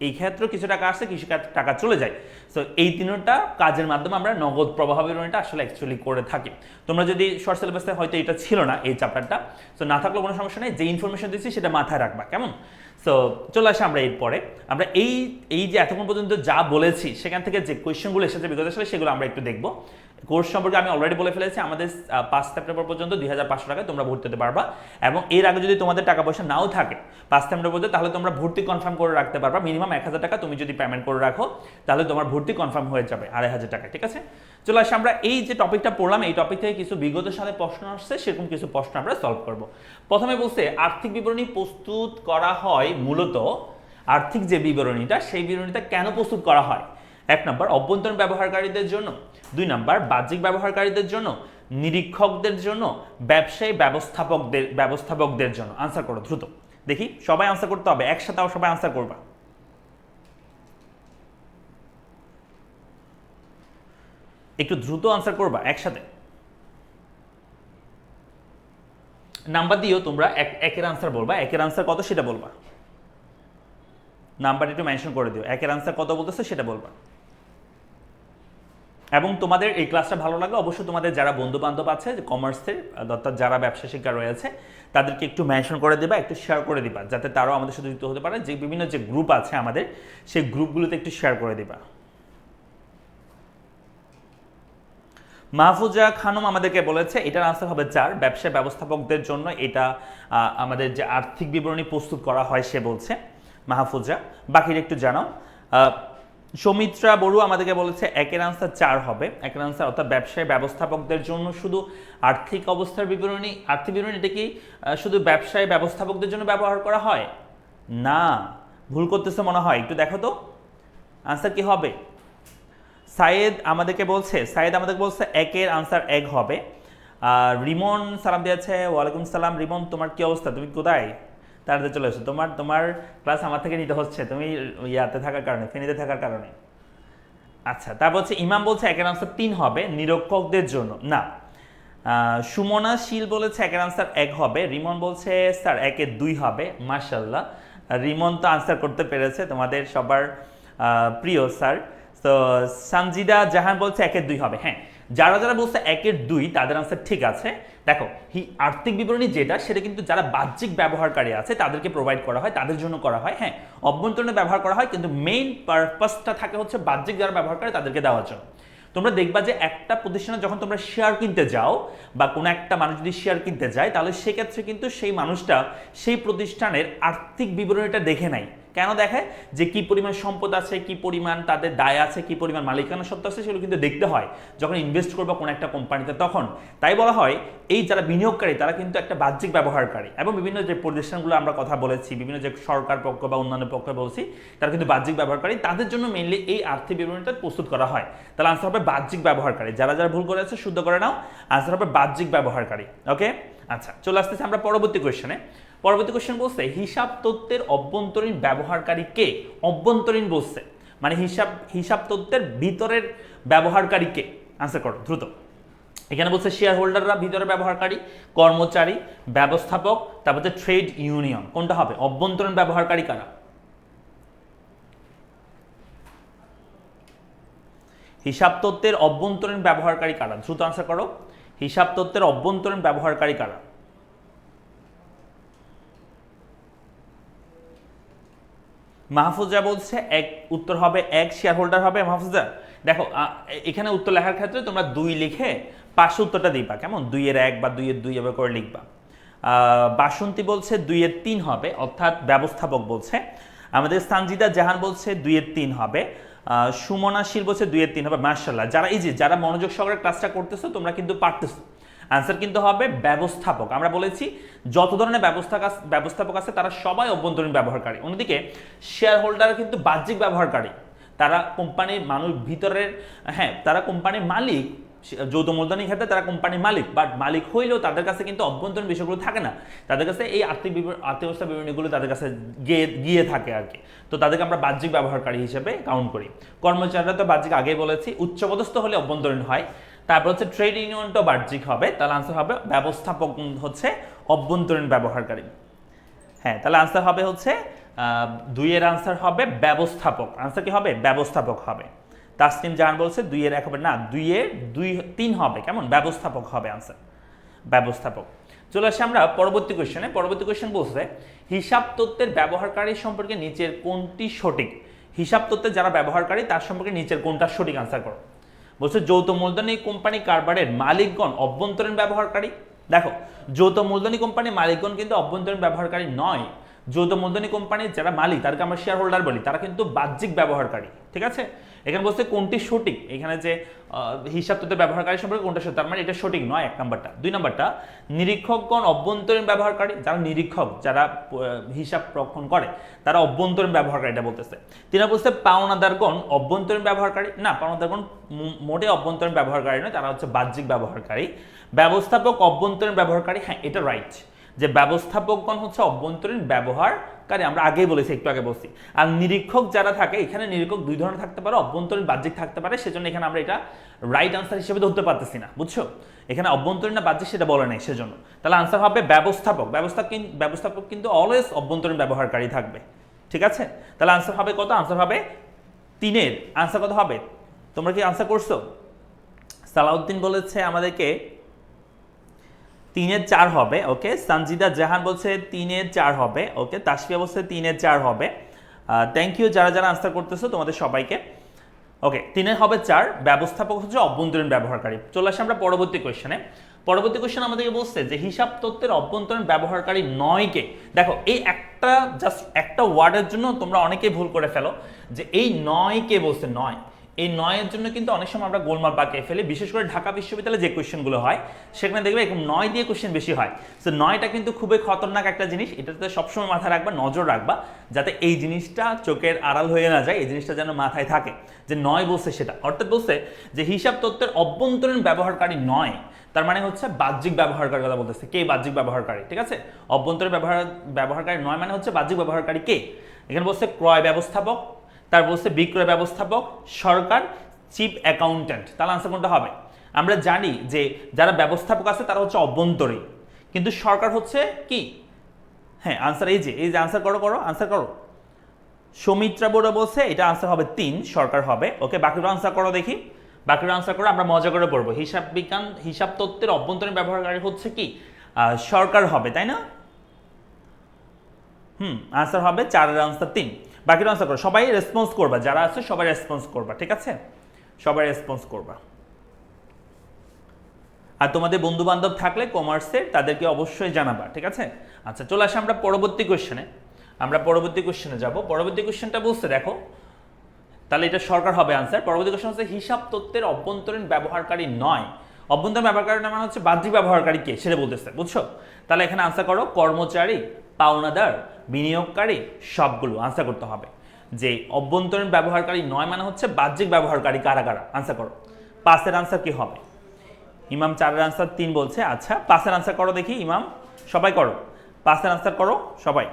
এই ক্ষেত্রে কিছু টাকা আসে, কিছু টাকা চলে যায়। সো এই তিনটা কাজের মাধ্যমে আমরা নগদ প্রবাহ বিবরণীটা আসলে অ্যাকচুয়ালি করে থাকি। তোমরা যদি শর্ট সিলেবাসে হয়তো এটা ছিল না এই চ্যাপ্টারটা, সো না থাকলেও কোনো সমস্যা নেই, যে ইনফরমেশন দিচ্ছি সেটা মাথায় রাখবা, কেমন? সো চলে আসে আমরা এরপরে, আমরা এই যে এতক্ষণ পর্যন্ত যা বলেছি সেখান থেকে যে কোয়েশ্চেনগুলো এসেছে বিগত সালে সেগুলো আমরা একটু দেখবো। কোর্স সম্পর্কে আমি অলরেডি বলে ফেলেছি, আমাদের 5 সেপ্টেম্বর পর্যন্ত 2500 টাকায় তোমরা ভর্তি হতে পারবা, এবং এর আগে যদি তোমাদের টাকা পয়সা নাও থাকে 5 সেপ্টেম্বর পর্যন্ত, তাহলে তোমরা ভর্তি কনফার্ম করে রাখতে পারবা। মিনিমাম 1000 টাকা তুমি যদি পেমেন্ট করে রাখো তাহলে তোমার ভর্তি কনফার্ম হয়ে যাবে 2500 টাকায়, ঠিক আছে? চলে আসে আমরা এই যে টপিকটা পড়লাম, এই টপিক থেকে কিছু বিগত সালে প্রশ্ন আসছে, সেরকম কিছু প্রশ্ন আমরা সলভ করব। প্রথমে বলছে আর্থিক বিবরণী প্রস্তুত করা হয় মূলত, আর্থিক যে বিবরণীটা সেই বিবরণীটা কেন প্রস্তুত করা হয়? 1 নম্বর অভ্যন্তরীণ ব্যবহারকারীদের জন্য, 2 নম্বর বাহ্যিক ব্যবহারকারীদের জন্য, নিরীক্ষকদের জন্য, ব্যবসায়ী ব্যবস্থাপকদের জন্য। আনসার করো দ্রুত, দেখি সবাই আনসার করতে হবে, একসাথে সবাই আনসার করবা। একটু দ্রুত আনসার করবা একসাথে, নাম্বার দিও তোমরা, একের আনসার বলবা, একের আনসার কত সেটা বলবা, নাম্বার একটু মেনশন করে দিও, একের আনসার কত বলতেছে সেটা বলবা। এবং তোমাদের এই ক্লাসটা ভালো লাগলে অবশ্যই তোমাদের যারা বন্ধু বান্ধব আছে কমার্সের, অর্থাৎ যারা ব্যবসা শিক্ষা রয়েছে, তাদেরকে একটু মেনশন করে দিবা, একটু শেয়ার করে দিবা, যাতে তারাও আমাদের সাথে যুক্ত হতে পারে। যে বিভিন্ন যে গ্রুপ আছে আমাদের, সেই গ্রুপগুলোতে একটু শেয়ার করে দিবা। মাহফুজা খানম আমাদেরকে বলেছে এটার আনসার হবে 4, ব্যবসায় ব্যবস্থাপকদের জন্য এটা আমাদের যে আর্থিক বিবরণী প্রস্তুত করা হয় সে বলছে মাহফুজা। বাকিটা একটু জানাও। সৌমিত্রা বড়ুয়া আমাদেরকে বলেছে একের আনসার 4 হবে, একের আনসার, অর্থাৎ ব্যবসায় ব্যবস্থাপকদের জন্য শুধু আর্থিক অবস্থার বিবরণী, আর্থিক বিবরণী এটা কি শুধু ব্যবসায় ব্যবস্থাপকদের জন্য ব্যবহার করা হয়? না, ভুল করতেছে মনে হয়, একটু দেখো তো আনসার কি হবে। সাইয়েদ আমাদেরকে বলছে একের আনসার 1 হবে। রিমন সালাম দিয়েছে, ওয়ালাইকুম সালাম। রিমন তোমার কি অবস্থা, তুমি কোথায়? তাড়াতাড়ি চলে এসো, তোমার ক্লাস আমার থেকে নিতে হচ্ছে, তুমি ইয়াতে থাকার কারণে, ফেনীতে থাকার কারণে। আচ্ছা, তারপর হচ্ছে ইমাম বলছে একের আনসার 3 হবে, নিরীক্ষকদের জন্য না। সুমনা শীল বলেছে একের আনসার 1 হবে। রিমন বলছে স্যার একের 2 হবে। মাশাআল্লাহ, রিমন তো আনসার করতে পেরেছে, তোমাদের সবার প্রিয় স্যার। তো সানজিদা জাহান বলছে একের 2 হবে। হ্যাঁ, যারা যারা বলছে একের 2 তাদের আনসার ঠিক আছে। দেখো আর্থিক বিবরণী যেটা, সেটা কিন্তু যারা বাহ্যিক ব্যবহারকারী আছে তাদেরকে প্রোভাইড করা হয়, তাদের জন্য করা হয়। হ্যাঁ, অভ্যন্তরীণে ব্যবহার করা হয়, কিন্তু মেইন পারপাসটা থাকে হচ্ছে বাহ্যিক যারা ব্যবহার করে তাদেরকে দেওয়ার জন্য। তোমরা দেখবা যে একটা প্রতিষ্ঠানে যখন তোমরা শেয়ার কিনতে যাও, বা কোনো একটা মানুষ যদি শেয়ার কিনতে যায়, তাহলে সেক্ষেত্রে কিন্তু সেই মানুষটা সেই প্রতিষ্ঠানের আর্থিক বিবরণীটা দেখে নেয়। কেন দেখায়? যে কি পরিমাণ সম্পদ আছে, কি পরিমাণ তাদের দায় আছে, কি পরিমাণ মালিকানা সত্ত্ব আছে, সেগুলো কিন্তু দেখতে হয় যখন ইনভেস্ট করবা কোনো একটা কোম্পানিতে তখন। তাই বলা হয় এই যারা বিনিয়োগকারী তারা কিন্তু একটা বাহ্যিক ব্যবহারকারী, এবং বিভিন্ন যে প্রতিষ্ঠানগুলো আমরা কথা বলেছি, বিভিন্ন যে সরকার পক্ষ বা অন্যান্য পক্ষ বলছি, তারা কিন্তু বাহ্যিক ব্যবহারকারী, তাদের জন্য মেইনলি এই আর্থিক বিবরণীটা প্রস্তুত করা হয়। তাহলে আনসার হবে বাহ্যিক ব্যবহারকারী। যারা যারা ভুল করে আছে শুদ্ধ করে নাও, আনসার হবে বাহ্যিক ব্যবহারকারী। ওকে, আচ্ছা চলে আসতেছি আমরা পরবর্তী কোয়েশ্চেনে। পরবর্তী কোয়েশ্চেন বলছে হিসাব তথ্যের অভ্যন্তরীণ ব্যবহারকারী কে? অভ্যন্তরীণ বলছে মানে হিসাব তথ্যের ভিতরের ব্যবহারকারী কে? আনসার করো দ্রুত। এখানে বলছে শেয়ার হোল্ডাররা ভিতরে ব্যবহারকারী, কর্মচারী, ব্যবস্থাপক, তারপর ট্রেড ইউনিয়ন। কোনটা হবে? অভ্যন্তরীণ ব্যবহারকারী কারা? হিসাব তথ্যের অভ্যন্তরীণ ব্যবহারকারী কারা? দ্রুত আনসার করো। হিসাব তথ্যের অভ্যন্তরীণ ব্যবহারকারী কারা? মাহফুজা বলছে উত্তর হবে 1, শেয়ার হোল্ডার হবে। মাহফুজা দেখো এখানে উত্তর লেখার ক্ষেত্রে তোমরা 2 লিখে পাশে উত্তরটা দিবা, কেমন? 2 এর 1 বা 2 এর 2 এভাবে করে লিখবা। বাসন্তী বলছে 2 এর 3 হবে, অর্থাৎ ব্যবস্থাপক বলছে। আমাদের সানজিদা জাহান বলছে 2 এর 3 হবে। সুমনা শীল বলছে 2 এর 3 হবে। মাশাআল্লাহ, যারা মনোযোগ সহকারে ক্লাসটা করতেছো তোমরা কিন্তু পারতেছো। আনসার কিন্তু হবে ব্যবস্থাপক। আমরা বলেছি যত ধরনের ব্যবস্থাপক আছে তারা সবাই অভ্যন্তরীণ ব্যবহারকারী। অন্যদিকে শেয়ার হোল্ডার কিন্তু বাহ্যিক ব্যবহারকারী, তারা কোম্পানির মানুষ ভিতরের, হ্যাঁ তারা কোম্পানির মালিক, যৌথ মূলধনী ক্ষেত্রে তারা কোম্পানির মালিক, বাট মালিক হইলেও তাদের কাছে কিন্তু অভ্যন্তরীণ বিষয়গুলো থাকে না, তাদের কাছে এই আর্থিক অবস্থা বিবরণীগুলো তাদের কাছে গিয়ে থাকে আর কি। তো তাদেরকে আমরা বাহ্যিক ব্যবহারকারী হিসেবে কাউন্ট করি। কর্মচারীরা তো বাহ্যিক আগেই বলেছি, উচ্চপদস্থ হলে অভ্যন্তরীণ হয়। তারপর হচ্ছে ট্রেড ইউনিয়নটা বাহ্যিক হবে, তাহলে আনসার হবে ব্যবস্থাপক হচ্ছে অভ্যন্তরীণ ব্যবহারকারী। হ্যাঁ, তাহলে আনসার হবে হচ্ছে 2 এর আনসার হবে ব্যবস্থাপক। আনসার কি হবে? ব্যবস্থাপক হবে। তাসনিম জাহান বলছে 2 এর 1 হবে না, 2 এর 3 হবে, কেমন? ব্যবস্থাপক হবে আনসার, ব্যবস্থাপক। চলে আসি আমরা পরবর্তী কোয়েশ্চেনে। পরবর্তী কোয়েশ্চেন বলছে হিসাব তত্ত্বের ব্যবহারকারী সম্পর্কে নিচের কোনটি সঠিক? হিসাব তত্ত্বের যারা ব্যবহারকারী তার সম্পর্কে নিচের কোনটা সঠিক? আনসার করো। বলছে যৌথ মূলধনী কোম্পানি কারবারের মালিকগণ অভ্যন্তরীণ ব্যবহারকারী। দেখো, যৌথ মূলধনী কোম্পানির মালিকগণ কিন্তু অভ্যন্তরীণ ব্যবহারকারী নয়। যৌথ মূলধনী কোম্পানির যারা মালিক, তাদেরকে আমরা শেয়ার হোল্ডার বলি, তারা কিন্তু বাহ্যিক ব্যবহারকারী। ঠিক আছে, এখানে বলছে কোনটি সঠিক, এখানে যে হিসাব তত্ত্বের ব্যবহারকারী সম্পর্কে কোনটা সঠিক, তার মানে এটা সঠিক নয়, 1 নাম্বারটা। 2 নাম্বারটা নিরীক্ষকগণ অভ্যন্তরীণ ব্যবহারকারী, যারা নিরীক্ষক, যারা হিসাব রক্ষণ করে, তারা অভ্যন্তরীণ ব্যবহারকারী, এটা বলতেছে। 3 বলছে পাওনাদারগণ অভ্যন্তরীণ ব্যবহারকারী, না, পাওনাদারগণ মোটে অভ্যন্তরীণ ব্যবহারকারী নয়, তারা হচ্ছে বাহ্যিক ব্যবহারকারী। ব্যবস্থাপক অভ্যন্তরীণ ব্যবহারকারী, হ্যাঁ এটা রাইট, যে ব্যবস্থাপকগণ হচ্ছে অভ্যন্তরীণ ব্যবহারকারী, আমরা আগেই বলেছি, একটু আগে বলছি। আর নিরীক্ষক যারা থাকে, এখানে নিরীক্ষক 2 ধরনের থাকতে পারে, অভ্যন্তরীণ বাহ্যিক থাকতে পারে, সেজন্য এখানে আমরা এটা রাইট আনসার হিসেবে ধরতে পারতেছি না, বুঝছো? এখানে অভ্যন্তরীণ না বাহ্যিক সেটা বলে নাই, সেজন্য। তাহলে আনসার হবে ব্যবস্থাপক। ব্যবস্থাপক কিন্তু অলওয়েজ অভ্যন্তরীণ ব্যবহারকারী থাকবে, ঠিক আছে? তাহলে আনসার হবে কত? আনসার হবে 3 এর আনসার কত হবে? তোমরা কি আনসার করছো? সালাউদ্দিন বলেছে আমাদেরকে 3 এর 4 হবে, ওকে। সঞ্জিদা জাহান বলছে 3 এর 4 হবে, ওকে। তাসফিয়া বলছে 3 এর 4 হবে। থ্যাংক ইউ যারা যারা আনসার করতেছো, তোমাদের সবাইকে। ওকে, 3 এর হবে 4, ব্যবস্থাপক হচ্ছে অভ্যন্তরীণ ব্যবহারকারী। চলে আসি আমরা পরবর্তী কোয়েশ্চেনে। পরবর্তী কোয়েশ্চেন আমাদেরকে বলছে যে হিসাব তত্ত্বের অভ্যন্তরীণ ব্যবহারকারী 9 কে। দেখো, এই একটা জাস্ট একটা ওয়ার্ডের জন্য তোমরা অনেকেই ভুল করে ফেলো, যে এই 9 কে বলছে 9, এই 9 এর জন্য কিন্তু অনেক সময় আমরা গোলমাল পাকিয়ে ফেলি, বিশেষ করে ঢাকা বিশ্ববিদ্যালয়ে যে কোয়েশ্চেনগুলো হয় সেখানে দেখবে এরকম 9 দিয়ে কোয়েশ্চেন বেশি হয়। সো 9টা কিন্তু খুবই খতরনাক একটা জিনিস, এটাতে সবসময় মাথায় রাখবা, নজর রাখবা, যাতে এই জিনিসটা চোখের আড়াল হয়ে না যায়, এই জিনিসটা যেন মাথায় থাকে যে 9 বলছে সেটা, অর্থাৎ বলছে যে হিসাব তত্ত্বের অভ্যন্তরীণ ব্যবহারকারী 9, তার মানে হচ্ছে বাহ্যিক ব্যবহারকারীর কথা বলতেছে। কে বাহ্যিক ব্যবহারকারী? ঠিক আছে, অভ্যন্তরীণ ব্যবহারকারী 9 মানে হচ্ছে বাহ্যিক ব্যবহারকারী কে? এখানে বলছে ক্রয় ব্যবস্থাপক, তার বলছে বিক্রয় ব্যবস্থাপক, সরকার, চিফ অ্যাকাউন্ট্যান্ট। তাহলে আনসার কোনটা হবে? আমরা জানি যে যারা ব্যবস্থাপক আছে তারা হচ্ছে অভ্যন্তরীণ, কিন্তু সরকার হচ্ছে কি? হ্যাঁ, আনসার এই যে আনসার করো, আনসার করো। সৌমিত্রা বড়া বলছে এটা আনসার হবে 3, সরকার হবে। ওকে, বাকিটা আনসার করো দেখি, বাকিটা আনসার করো, আমরা মজা করে পড়বো। হিসাব বিজ্ঞান, হিসাব তত্ত্বের অভ্যন্তরীণ ব্যবহারকারী হচ্ছে কি? সরকার হবে, তাই না? আনসার হবে 4 এর আনসার 3। বাকিটা আনসার করো, সবাই রেসপন্স করবা, যারা আছে সবাই রেসপন্স করবা, ঠিক আছে? সবাই রেসপন্স করবা। আর তোমাদের বন্ধু বান্ধব থাকলে কমার্সের, তাদেরকে অবশ্যই জানাবা, ঠিক আছে? আচ্ছা, চলে আসি আমরা পরবর্তী কোয়েশ্চেনে। আমরা পরবর্তী কোয়েশ্চেনে যাব। পরবর্তী কোয়েশ্চেনটা বলছে, দেখো, তাহলে এটা সরকার হবে আনসার। পরবর্তী কোয়েশ্চেন হচ্ছে হিসাব তত্ত্বের অভ্যন্তরীণ ব্যবহারকারী 9, অভ্যন্তরীণ ব্যবহারকারী মানে হচ্ছে বাহ্যিক ব্যবহারকারী কে সেটা বলতেছে, বুঝছো? তাহলে এখানে আনসার করো, কর্মচারী, পাওনাদার, বিনিয়োগকারী, সবগুলো আনসার করতে হবে। যে অভ্যন্তরীণ ব্যবহারকারী 9 মানে হচ্ছে বাহ্যিক ব্যবহারকারী কারা কারা, আনসার করো। 5 এর আনসার কি হবে? ইমাম 4 এর আনসার 3 বলছে। আচ্ছা, 5 এর আনসার করো দেখি, ইমাম সবাই করো, 5 এর আনসার করো সবাই।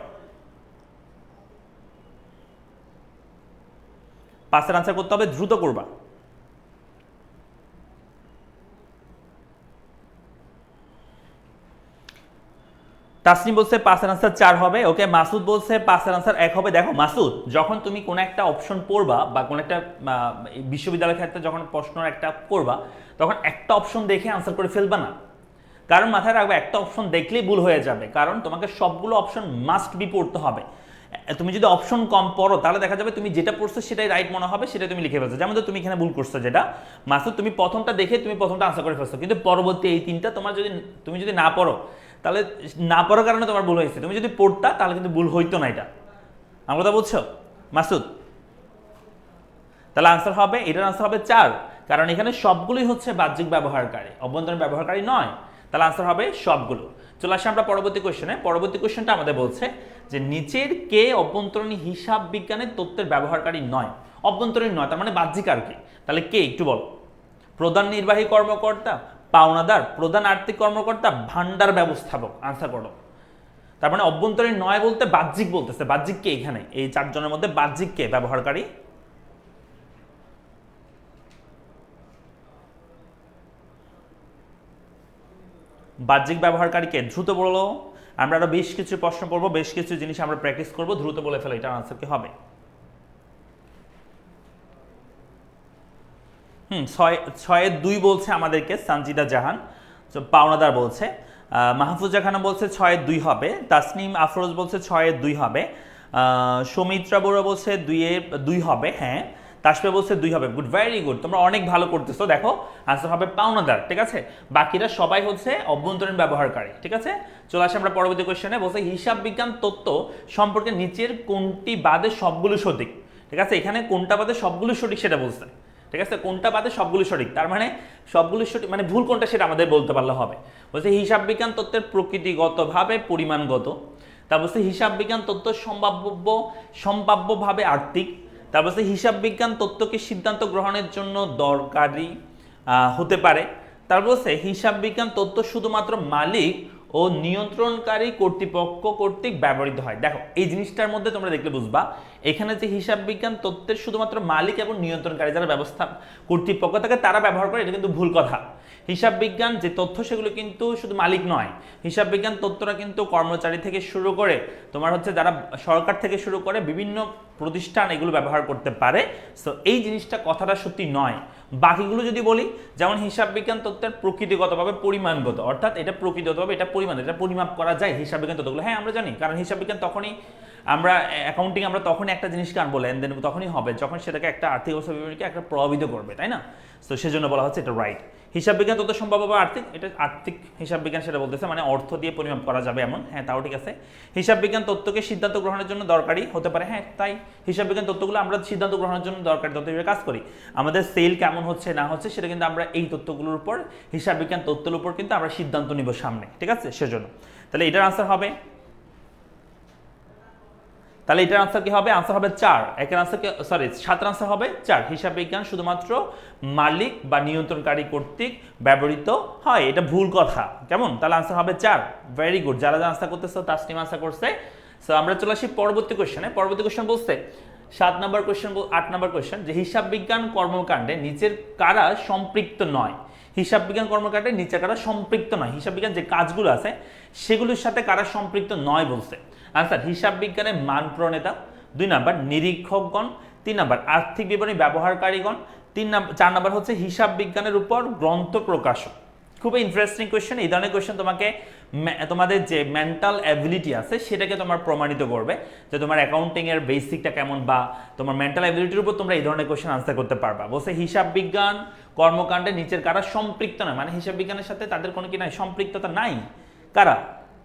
5 এর আনসার করতে হবে, দ্রুত করবা। তাসনিম বলছে 5 এর আনসার 4 হবে, ওকে। মাসুদ বলছে 5 এর আনসার 1 হবে। দেখো মাসুদ, যখন তুমি কোন একটা অপশন পড়বা বা কোন একটা বিশ্ববিদ্যালয়ের ক্ষেত্রে যখন প্রশ্ন একটা করবা, তখন একটা অপশন দেখে আনসার করে ফেলবা না, কারণ মাথায় রাখবে একটা অপশন দেখলেই ভুল হয়ে যাবে, কারণ তোমাকে সবগুলো অপশন মাস্ট বি পড়তে হবে। তুমি যদি অপশন কম পড়ো তাহলে দেখা যাবে তুমি যেটা পড়ছো সেটাই রাইট মনে হবে, সেটা তুমি লিখে ফেলছো। যেমন তুমি এখানে ভুল করছো, যেটা মাসুদ তুমি প্রথমটা দেখে তুমি প্রথমটা আনসার করে ফেলছো, কিন্তু পরবর্তী এই 3টা তুমি যদি না পড়ো, তাহলে না পড়ার কারণে তোমার ভুল হয়েছে। তুমি যদি পড়তা তাহলে কিন্তু ভুল হইতো না, এটা আমার কথা বুঝছো মাসুদ? তাহলে আনসার হবে, এটার আনসার হবে 4, কারণ এখানে সবগুলোই হচ্ছে বাহ্যিক ব্যবহারকারী, অভ্যন্তরীণ ব্যবহারকারী নয়। তাহলে আনসার হবে সবগুলো। চলে আসি আমরা পরবর্তী কোয়েশ্চেনে। পরবর্তী কোয়েশ্চেনটা আমাদের বলছে যে নিচের কে অভ্যন্তরীণ হিসাব বিজ্ঞানের তত্ত্বের ব্যবহারকারী নয়? অভ্যন্তরীণ নয় তার মানে বাহ্যিক আর কি? তাহলে কে একটু বল। প্রধান নির্বাহী কর্মকর্তা, পাওনাদার, প্রধান আর্থিক কর্মকর্তা, ভান্ডার ব্যবস্থাপক। আনসার করো। তার মানে অভ্যন্তরীণ নয় বলতে বাহ্যিক বলতেছে। বাহ্যিক কে এখানে? এই 4 জনের মধ্যে বাহ্যিক কে ব্যবহারকারী? বাহ্যিক ব্যবহারকারীকে দ্রুত বলো। আমরা আরো বেশ কিছু প্রশ্ন পড়বো, বেশ কিছু জিনিস আমরা প্র্যাকটিস করবো, দ্রুত বলে ফেলো, এটার আনসার কি হবে? ছয়ের 2 বলছে আমাদেরকে সানজিদা জাহান, পাওনাদার বলছে। মাহফুজা খানা বলছে 6-2 হবে। তাসনিম আফরোজ বলছে 6-2 হবে। সৌমিত্রা বড়ুয়া বলছে 2 হবে। হ্যাঁ, তাসফিয়া বলছে 2 হবে। গুড, ভেরি গুড, তোমরা অনেক ভালো করতেছো। দেখো আনসার হবে পাওনাদার, ঠিক আছে। বাকিরা সবাই হচ্ছে অভ্যন্তরীণ ব্যবহারকারী, ঠিক আছে। চলে আসে আমরা পরবর্তী কোশ্চেনে। বলছে হিসাব বিজ্ঞান তত্ত্ব সম্পর্কে নিচের কোনটি বাদে সবগুলো সঠিক, ঠিক আছে। এখানে কোনটা বাদে সবগুলো সঠিক সেটা বলছে, ঠিক আছে। কোনটা বাদে সবগুলো সঠিক, তার মানে সবগুলো সঠিক মানে ভুল কোনটা সেটা আমাদের বলতে পারলে হবে। বলছে হিসাব বিজ্ঞান তত্ত্বের প্রকৃতিগতভাবে পরিমাণগত। তা বলছে হিসাব বিজ্ঞান তত্ত্ব সম্ভাব্যভাবে আর্থিক। তা বলছে হিসাব বিজ্ঞান তত্ত্বকে সিদ্ধান্ত গ্রহণের জন্য দরকারি হতে পারে। তার বলছে হিসাব বিজ্ঞান তত্ত্ব শুধুমাত্র মালিক ও নিয়ন্ত্রণকারী কর্তৃপক্ষ কর্তৃক ব্যবহৃত হয়। দেখো এই জিনিসটার মধ্যে তোমরা দেখলে বুঝবা, এখানে যে হিসাব বিজ্ঞান তত্ত্বের শুধুমাত্র মালিক এবং নিয়ন্ত্রণকারী যারা ব্যবস্থা কর্তৃপক্ষ থাকে তারা ব্যবহার করে, এটা কিন্তু ভুল কথা। হিসাব বিজ্ঞান যে তথ্য সেগুলো কিন্তু শুধু মালিক নয়, হিসাব বিজ্ঞান তথ্যটা কিন্তু কর্মচারী থেকে শুরু করে তোমার হচ্ছে যারা সরকার থেকে শুরু করে বিভিন্ন প্রতিষ্ঠান এগুলো ব্যবহার করতে পারে। সো এই জিনিসটা কথাটা সত্যি নয়। বাকিগুলো যদি বলি, যেমন হিসাব বিজ্ঞান তত্ত্বের প্রকৃতিগতভাবে পরিমাণগত, অর্থাৎ এটা প্রকৃতিগতভাবে এটা পরিমাণ, এটা পরিমাপ করা যায় হিসাব বিজ্ঞান তত্ত্বগুলো। হ্যাঁ আমরা জানি, কারণ হিসাব বিজ্ঞান তখনই আমরা অ্যাকাউন্টিং আমরা তখনই একটা জিনিসকে আনবো, লেনদেন তখনই হবে যখন সেটাকে একটা আর্থিক অবস্থা বিবরণীকে একটা প্রভাবিত করবে, তাই না। তো সেজন্য বলা হচ্ছে এটা রাইট। হিসাব বিজ্ঞান তত্ত্ব সম্ভাব্য বা আর্থিক, এটা আর্থিক হিসাব বিজ্ঞান সেটা বলতেছে, মানে অর্থ দিয়ে পরিমাপ করা যাবে এমন। হ্যাঁ তাও ঠিক আছে। হিসাব বিজ্ঞান তত্ত্বকে সিদ্ধান্ত গ্রহণের জন্য দরকারি হতে পারে। হ্যাঁ তাই, হিসাব বিজ্ঞান তত্ত্বগুলো আমরা সিদ্ধান্ত গ্রহণের জন্য দরকারি তথ্য হিসেবে কাজ করি। আমাদের সেল কেমন হচ্ছে না হচ্ছে সেটা কিন্তু আমরা এই তথ্যগুলোর উপর, হিসাব বিজ্ঞান তথ্যের উপর কিন্তু আমরা সিদ্ধান্ত নিব সামনে, ঠিক আছে। সেজন্য তাহলে এটার আনসার হবে, তাহলে এটার আনসার কি হবে? আনসার হবে 4। একের আনসার কি, সরি 7 আনসার হবে 4। হিসাব বিজ্ঞান শুধুমাত্র মালিক বা নিয়ন্ত্রণকারী কর্তৃক ব্যবহৃত হয়, এটা ভুল কথা, কেমন। তাহলে আনসার হবে 4। ভেরি গুড, যারা আনসার করতেছে তাসনিম আনসার করছে। সো আমরা চলে আসি পরবর্তী কোশ্চেনে। পরবর্তী কোশ্চেন বলছে 7 নম্বর কোশ্চেন, 8 নম্বর কোশ্চেন, যে হিসাব বিজ্ঞান কর্মকাণ্ডে নিচের কারা সম্পৃক্ত নয়। হিসাব বিজ্ঞান কর্মকাণ্ডে নিচে কারা সম্পৃক্ত নয়, হিসাব বিজ্ঞান যে কাজগুলো আছে সেগুলোর সাথে কারা সম্পৃক্ত নয় বলছে। আনসার হিসাব বিজ্ঞানের মান প্রণেতা, 2 নাম্বার নিরীক্ষকগণ, 3 নাম্বার আর্থিক বিবরণী ব্যবহারকারীগণ, 4 নাম্বার হচ্ছে হিসাব বিজ্ঞানের উপর গ্রন্থ প্রকাশক। খুবই ইন্টারেস্টিং কোয়েশ্চেন। এই ধরনের কোয়েশ্চেন তোমাকে তোমাদের যে মেন্টাল অ্যাবিলিটি আছে সেটাকে তোমার প্রমাণিত করবে যে তোমার অ্যাকাউন্টিং এর বেসিকটা কেমন, বা তোমার মেন্টাল অ্যাবিলিটির উপর তোমরা এই ধরনের কোয়েশ্চেন আনসার করতে পারবা। বলছে হিসাব বিজ্ঞান কর্মকাণ্ডে নিচের কারা সম্পৃক্ত নয়, মানে হিসাব বিজ্ঞানের সাথে তাদের কোনো কি নাই, সম্পৃক্ততা নাই। কারা?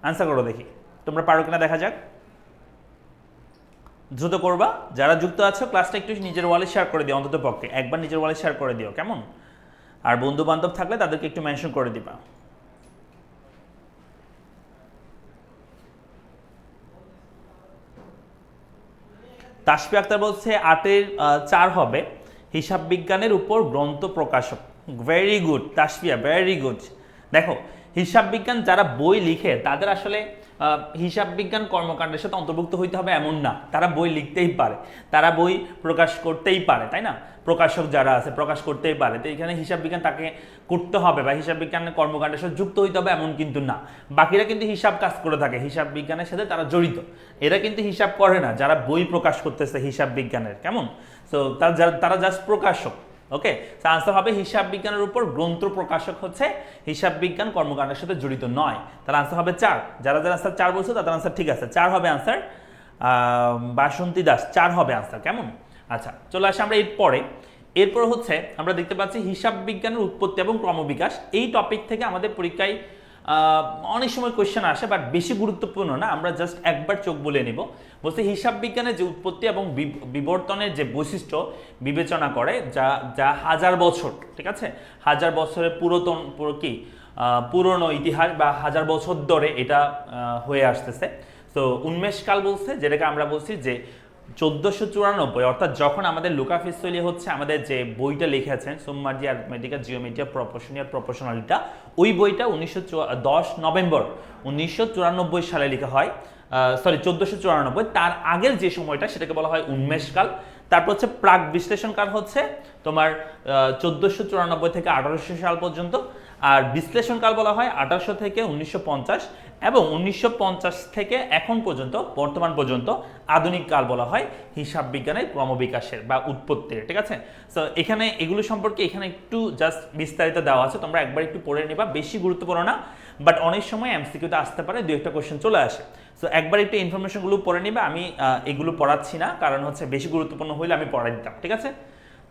আনসার করো দেখি, তোমরা পারো কিনা দেখা যাক। দ্রুত করবা। যারা যুক্ত আছো ক্লাসটা একটু নিজের ওয়ালে শেয়ার করে দিও, অন্তত পক্ষে একবার নিজের ওয়ালে শেয়ার করে দিও, কেমন। আর বন্ধু বান্ধব থাকলে তাদেরকে একটু মেনশন করে দিবা। তাসফি আক্তার বলছে 8-এর 4 হবে, হিসাব বিজ্ঞানের উপর গ্রন্থ প্রকাশক। Very good Tasfia, very good. দেখো হিসাব বিজ্ঞান যারা বই লিখে তাদের আসলে হিসাব বিজ্ঞান কর্মকাণ্ডের সাথে অন্তর্ভুক্ত হইতে হবে এমন না, তারা বই লিখতেই পারে, তারা বই প্রকাশ করতেই পারে, তাই না। প্রকাশক যারা আছে প্রকাশ করতেই পারে, তো এখানে হিসাব বিজ্ঞান তাকে করতে হবে বা হিসাব বিজ্ঞানের কর্মকাণ্ডের সাথে যুক্ত হইতে হবে এমন কিন্তু না। বাকিরা কিন্তু হিসাব কাজ করে থাকে, হিসাব বিজ্ঞানের সাথে তারা জড়িত, এরা কিন্তু হিসাব করে না যারা বই প্রকাশ করতেছে হিসাব বিজ্ঞানের, কেমন। তো তারা জাস্ট প্রকাশক। ওকে, আনসার হবে হিসাব বিজ্ঞানের উপর গ্রন্থ প্রকাশক হচ্ছে হিসাব বিজ্ঞান কর্মকাণ্ডের সাথে জড়িত নয়। তার আনসার হবে 4। যারা যারা আনসার 4 বলছো তাদের আনসার ঠিক আছে, 4 হবে আনসার। বাসন্তী দাস 4 হবে আনসার, কেমন। আচ্ছা চলে আসে আমরা এরপর হচ্ছে আমরা দেখতে পাচ্ছি হিসাব বিজ্ঞানের উৎপত্তি এবং ক্রমবিকাশ। এই টপিক থেকে আমাদের পরীক্ষায় অনেক সময় কোয়েশ্চেন আসে, বাট বেশি গুরুত্বপূর্ণ না, আমরা জাস্ট একবার চোখ বলে নিব। বলতে হিসাব বিজ্ঞানের যে উৎপত্তি এবং বিবর্তনের যে বৈশিষ্ট্য বিবেচনা করে, যা যা 1000 বছর, ঠিক আছে, 1000 বছরের পুরনো ইতিহাস বা 1000 বছর ধরে এটা হয়ে আসতেছে। তো উন্মেষকাল বলছে, যেটাকে আমরা বলছি যে 1494, অর্থাৎ যখন আমাদের লুকা ফিসলি হচ্ছে আমাদের যে বইটা লিখেছেন সুম্মাজি অ্যারিথমেটিকা জিওমেট্রিয়া প্রপোর্শনালিটা, ওই বইটা 10 নভেম্বর 1994 সালে লেখা হয়। সরি 1494, তার আগের যে সময়টা সেটাকে বলা হয় উন্মেষকাল। তারপর হচ্ছে প্রাক বিশ্লেষণকাল হচ্ছে তোমার 1494 থেকে 1800 সাল পর্যন্ত। আর বিশ্লেষণকাল বলা হয় 1800 থেকে 1950 এবং 1950 থেকে এখন পর্যন্ত বর্তমান পর্যন্ত আধুনিক কাল বলা হয় হিসাব বিজ্ঞানের ক্রমবিকাশের বা উৎপত্তির। ঠিক আছে, সো এখানে এগুলো সম্পর্কে এখানে একটু জাস্ট বিস্তারিত দেওয়া আছে, তোমরা একবার একটু পড়ে নিবা, বেশি গুরুত্বপূর্ণ না, বাট অনেক সময় এমসিকিউতে আসতে পারে, দু একটা কোশ্চেন চলে আসে। সো একবার একটু ইনফরমেশনগুলো পড়ে নিবা, আমি এগুলো পড়াচ্ছি না, কারণ হচ্ছে বেশি গুরুত্বপূর্ণ হইলে আমি পড়াই দিতাম। ঠিক আছে,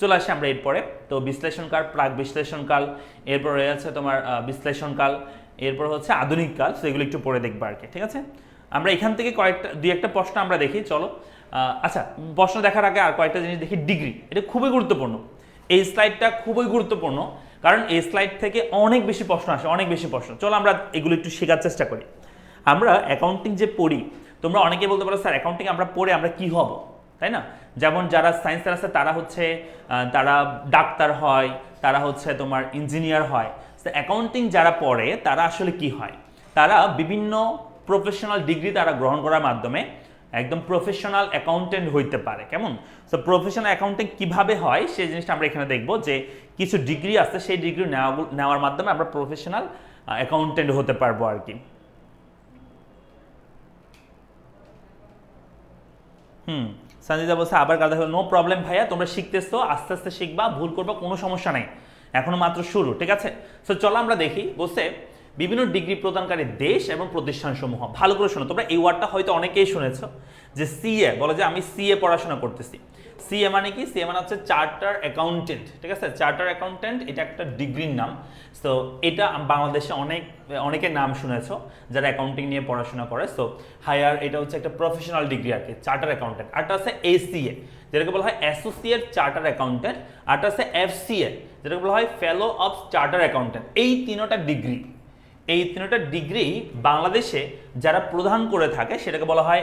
চলে আসি আমরা এরপরে। তো বিশ্লেষণকাল, প্রাক বিশ্লেষণকাল, এরপর রয়েছে তোমার বিশ্লেষণকাল, এরপর হচ্ছে আধুনিক কাল। সো এগুলো একটু পড়ে দেখবা আর কি। ঠিক আছে, আমরা এখান থেকে দুই একটা প্রশ্ন আমরা দেখি, চলো। আচ্ছা, প্রশ্ন দেখার আগে আর কয়েকটা জিনিস দেখি। ডিগ্রি, এটা খুবই গুরুত্বপূর্ণ, এই স্লাইডটা খুবই গুরুত্বপূর্ণ, কারণ এই স্লাইড থেকে অনেক বেশি প্রশ্ন আসে, অনেক বেশি প্রশ্ন। চলো আমরা এগুলো একটু শেখার চেষ্টা করি। আমরা অ্যাকাউন্টিং যে পড়ি, তোমরা অনেকে বলতে পারো স্যার অ্যাকাউন্টিং আমরা পড়ে আমরা কি হব, তাই না? যেমন যারা সায়েন্সের আছে তারা হচ্ছে তারা ডাক্তার হয়, তারা হচ্ছে তোমার ইঞ্জিনিয়ার হয়। অ্যাকাউন্টিং যারা পড়ে তারা আসলে কি হয়, তারা বিভিন্ন প্রফেশনাল ডিগ্রি তারা গ্রহণ করার মাধ্যমে একদম প্রফেশনাল অ্যাকাউন্টেন্ট হইতে পারে। কেমন? সো প্রফেশনাল অ্যাকাউন্টেন্ট কিভাবে হয় সেই জিনিসটা আমরা এখানে দেখব, যে কিছু ডিগ্রি আছে, সেই ডিগ্রি নেওয়ার মাধ্যমে আমরা প্রফেশনাল অ্যাকাউন্টেন্ট হতে পারবো আর কি। সঞ্জিতা বলছে আবার গাধা হলো, নো প্রবলেম ভাইয়া, তোমরা শিখতেছো, আস্তে আস্তে শিখবা, ভুল করবা, কোনো সমস্যা নেই, এখনো মাত্র শুরু। ঠিক আছে, সো চলো আমরা দেখি। বলছে বিভিন্ন ডিগ্রি প্রদানকারী দেশ এবং প্রতিষ্ঠানসমূহ। ভালো করে শোনো, তোমরা এই ওয়ার্ডটা হয়তো অনেকেই শুনেছো, যে সিএ, বলে যে আমি সিএ পড়াশোনা করতেছি। সিএ মানে কি? সিএ মানে হচ্ছে চার্টার অ্যাকাউন্টেন্ট। ঠিক আছে, চার্টার অ্যাকাউন্টেন্ট এটা একটা ডিগ্রির নাম। সো এটা বাংলাদেশে অনেকের নাম শুনেছো যারা অ্যাকাউন্টিং নিয়ে পড়াশোনা করে। সো হায়ার, এটা হচ্ছে একটা প্রফেশনাল ডিগ্রি আর কি, চার্টার অ্যাকাউন্টেন্ট। আরটা আছে এসিএ, যেটাকে বলা হয় অ্যাসোসিয়েট চার্টার অ্যাকাউন্টেন্ট। আরটা আছে এফসিএ, যেটাকে বলা হয় ফেলো অফ চার্টার অ্যাকাউন্টেন্ট। এই তিনটা ডিগ্রি বাংলাদেশে যারা প্রদান করে থাকে সেটাকে বলা হয়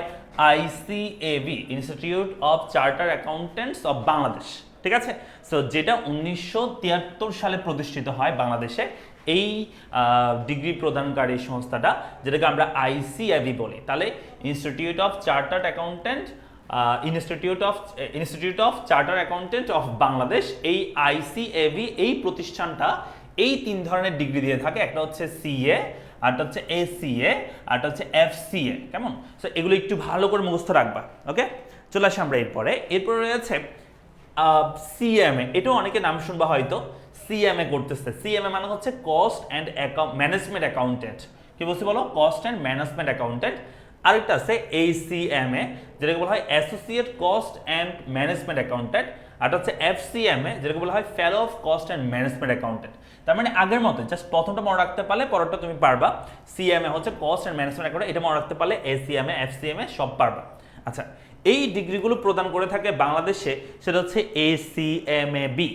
ICAB, institute of charter accountants of Bangladesh. ঠিক আছে, সো যেটা 1973 সালে প্রতিষ্ঠিত হয় বাংলাদেশে, এই ডিগ্রি প্রদানকারী সংস্থাটা, যেটাকে আমরা আইসিএবি বলি। তাহলে institute of chartered accountant, institute of charter accountant of Bangladesh, এই আইসিএবি, এই প্রতিষ্ঠানটা এই তিন ধরনের ডিগ্রি দিয়ে থাকে। একটা হচ্ছে সিএ, আরটা হচ্ছে এসিএ, আরটা হচ্ছে এফসিএ। কেমন? সো এগুলো একটু ভালো করে মুখস্থ রাখবা। ওকে, চলে আসি আমরা এরপরে রয়েছে সিএমএ। এটাও অনেকে নাম শুনবা হয়তো, সিএমএ করতেছে। সিএমএ মানে হচ্ছে কস্ট অ্যান্ড ম্যানেজমেন্ট অ্যাকাউন্টেন্ট। কি বলছি বলো? Cost and management accountant. আরেকটা আছে এইসিএমএ, যেটাকে বলা হয় associate cost and management accountant. আর হচ্ছে এফসিএমএ, যেটাকে বলা হয় fellow of cost and management accountant. তার মানে আগের মতো জাস্ট প্রথমটা মনে রাখতে পারলে পরেরটা তুমি পারবা। সিএমএ হচ্ছে কস্ট অ্যান্ড ম্যানেজমেন্ট অ্যাকাউন্টেন্ট, এটা মনে রাখতে পারলে এসিএমএ, এফসিএমএ সব পারবা। আচ্ছা, এই ডিগ্রিগুলো প্রদান করে থাকে বাংলাদেশে, সেটা হচ্ছে ICMAB,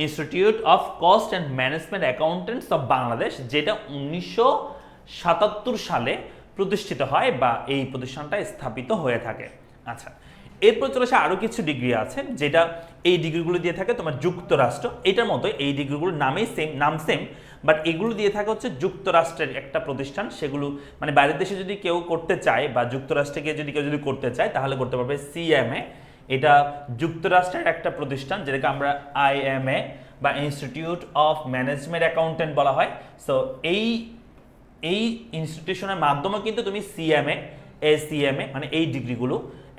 institute of cost and management accountants of Bangladesh, যেটা 1977 সালে প্রতিষ্ঠিত হয় বা এই প্রতিষ্ঠানটা স্থাপিত হয়ে থাকে। আচ্ছা, এরপর চলে আসে আরও কিছু ডিগ্রি আছে, যেটা এই ডিগ্রিগুলো দিয়ে থাকে তোমার যুক্তরাষ্ট্র। এটার মতো এই ডিগ্রিগুলোর নাম সেম, বাট এগুলো দিয়ে থাকে হচ্ছে যুক্তরাষ্ট্রের একটা প্রতিষ্ঠান। সেগুলো মানে বাইরের দেশে যদি কেউ করতে চায় বা যুক্তরাষ্ট্রে গিয়ে যদি কেউ করতে চায় তাহলে করতে পারবে সিএমএ। এটা যুক্তরাষ্ট্রের একটা প্রতিষ্ঠান, যেটাকে আমরা আইএমএ বা ইনস্টিটিউট অফ ম্যানেজমেন্ট অ্যাকাউন্টেন্ট বলা হয়। সো এই ইনস্টিটিউশনের মাধ্যমে কিন্তু তুমি সিএমএ, এসিএমএ মানে এই ডিগ্রিগুলো,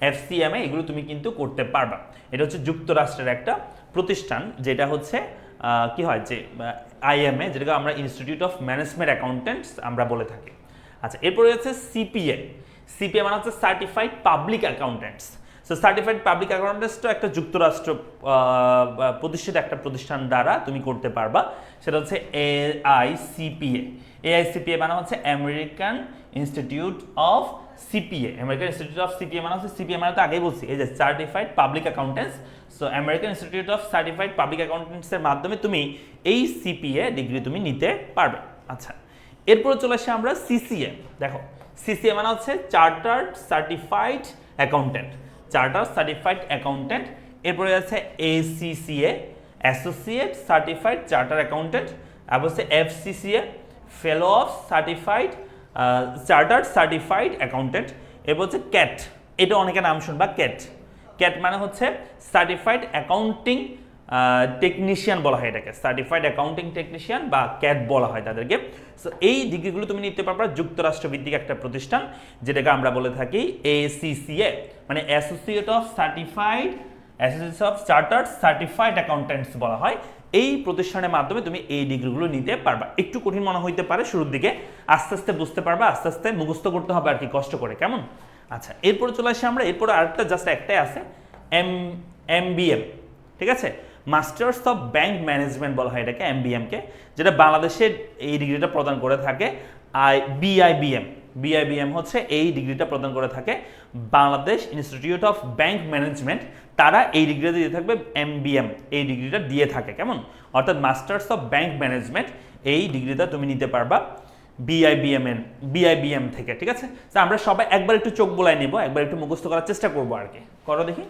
এফসিএমএ এগুলো তুমি কিন্তু করতে পারবা। এটা হচ্ছে যুক্তরাষ্ট্রের একটা প্রতিষ্ঠান, যেটা হচ্ছে কি হয় যে আইএমএ, যেটাকে আমরা ইনস্টিটিউট অফ ম্যানেজমেন্ট অ্যাকাউন্টেন্টস আমরা বলে থাকি। আচ্ছা, এরপরে হচ্ছে সিপিএ। সিপিএ মানে হচ্ছে certified public accountants. So certified public অ্যাকাউন্টেন্টসটা একটা যুক্তরাষ্ট্র প্রতিষ্ঠিত একটা প্রতিষ্ঠান দ্বারা তুমি করতে পারবা। সেটা হচ্ছে এআইসিপিএ। এআইসিপিএ মানে হচ্ছে American institute of CPA. American institute of CPA মানে হচ্ছে, সিপিএ মানে তো আগেই বলছি, এই যে certified public accountants. So American institute of certified public অ্যাকাউন্টেন্টসের মাধ্যমে তুমি এই সিপিএ ডিগ্রি তুমি নিতে পারবে। আচ্ছা, এরপর চলে আসি আমরা সিসিএ। দেখো, সিসিএ মানে হচ্ছে chartered certified accountant, charter certified accountant. এরপরে আছে ACCA, associate certified charter accountant. আর হচ্ছে FCCA, fellow of certified chartered certified accountant. এরপর হচ্ছে ক্যাট, এটা অনেকে নাম শুনবা, ক্যাট। ক্যাট মানে হচ্ছে সার্টিফাইড অ্যাকাউন্টিং টেকনিশিয়ান বলা হয় এটাকে, সার্টিফাইড অ্যাকাউন্টিং টেকনিশিয়ান বা ক্যাট বলা হয় তাদেরকে। সো এই ডিগ্রিগুলো তুমি নিতে পারবা যুক্তরাষ্ট্র ভিত্তিক একটা প্রতিষ্ঠান, যেটাকে আমরা বলে থাকি ACCA, মানে associate of chartered certified accountants বলা হয়। এই প্রতিষ্ঠানের মাধ্যমে তুমি এই ডিগ্রিগুলো নিতে পারবা। একটু কঠিন মনে হইতে পারে শুরুর দিকে, আস্তে আস্তে বুঝতে পারবা, আস্তে আস্তে মুখস্থ করতে হবে আর কি, কষ্ট করে, কেমন? আচ্ছা, এরপরে চলে আসি আমরা, এরপরে আরেকটা জাস্ট একটাই আছে, MBM, ঠিক আছে, মাস্টার্স অফ ব্যাংক ম্যানেজমেন্ট বলা হয় এটাকে, MBM-কে, যেটা বাংলাদেশের এই ডিগ্রিটা প্রদান করে থাকে BIBM হচ্ছে এই ডিগ্রিটা প্রদান করে থাকে Bangladesh institute of bank management, তারা এই ডিগ্রিটা দিয়ে থাকবে MBM, এই ডিগ্রিটা দিয়ে থাকে, কেমন? অর্থাৎ মাস্টার্স অফ ব্যাংক ম্যানেজমেন্ট এই ডিগ্রিটা তুমি নিতে পারবা BIBM থেকে, ঠিক আছে? তো আমরা সবাই একবার একটু চোখ বোলাই নিব, একবার একটু মুখস্থ করার চেষ্টা করবো আর কি, করো দেখি।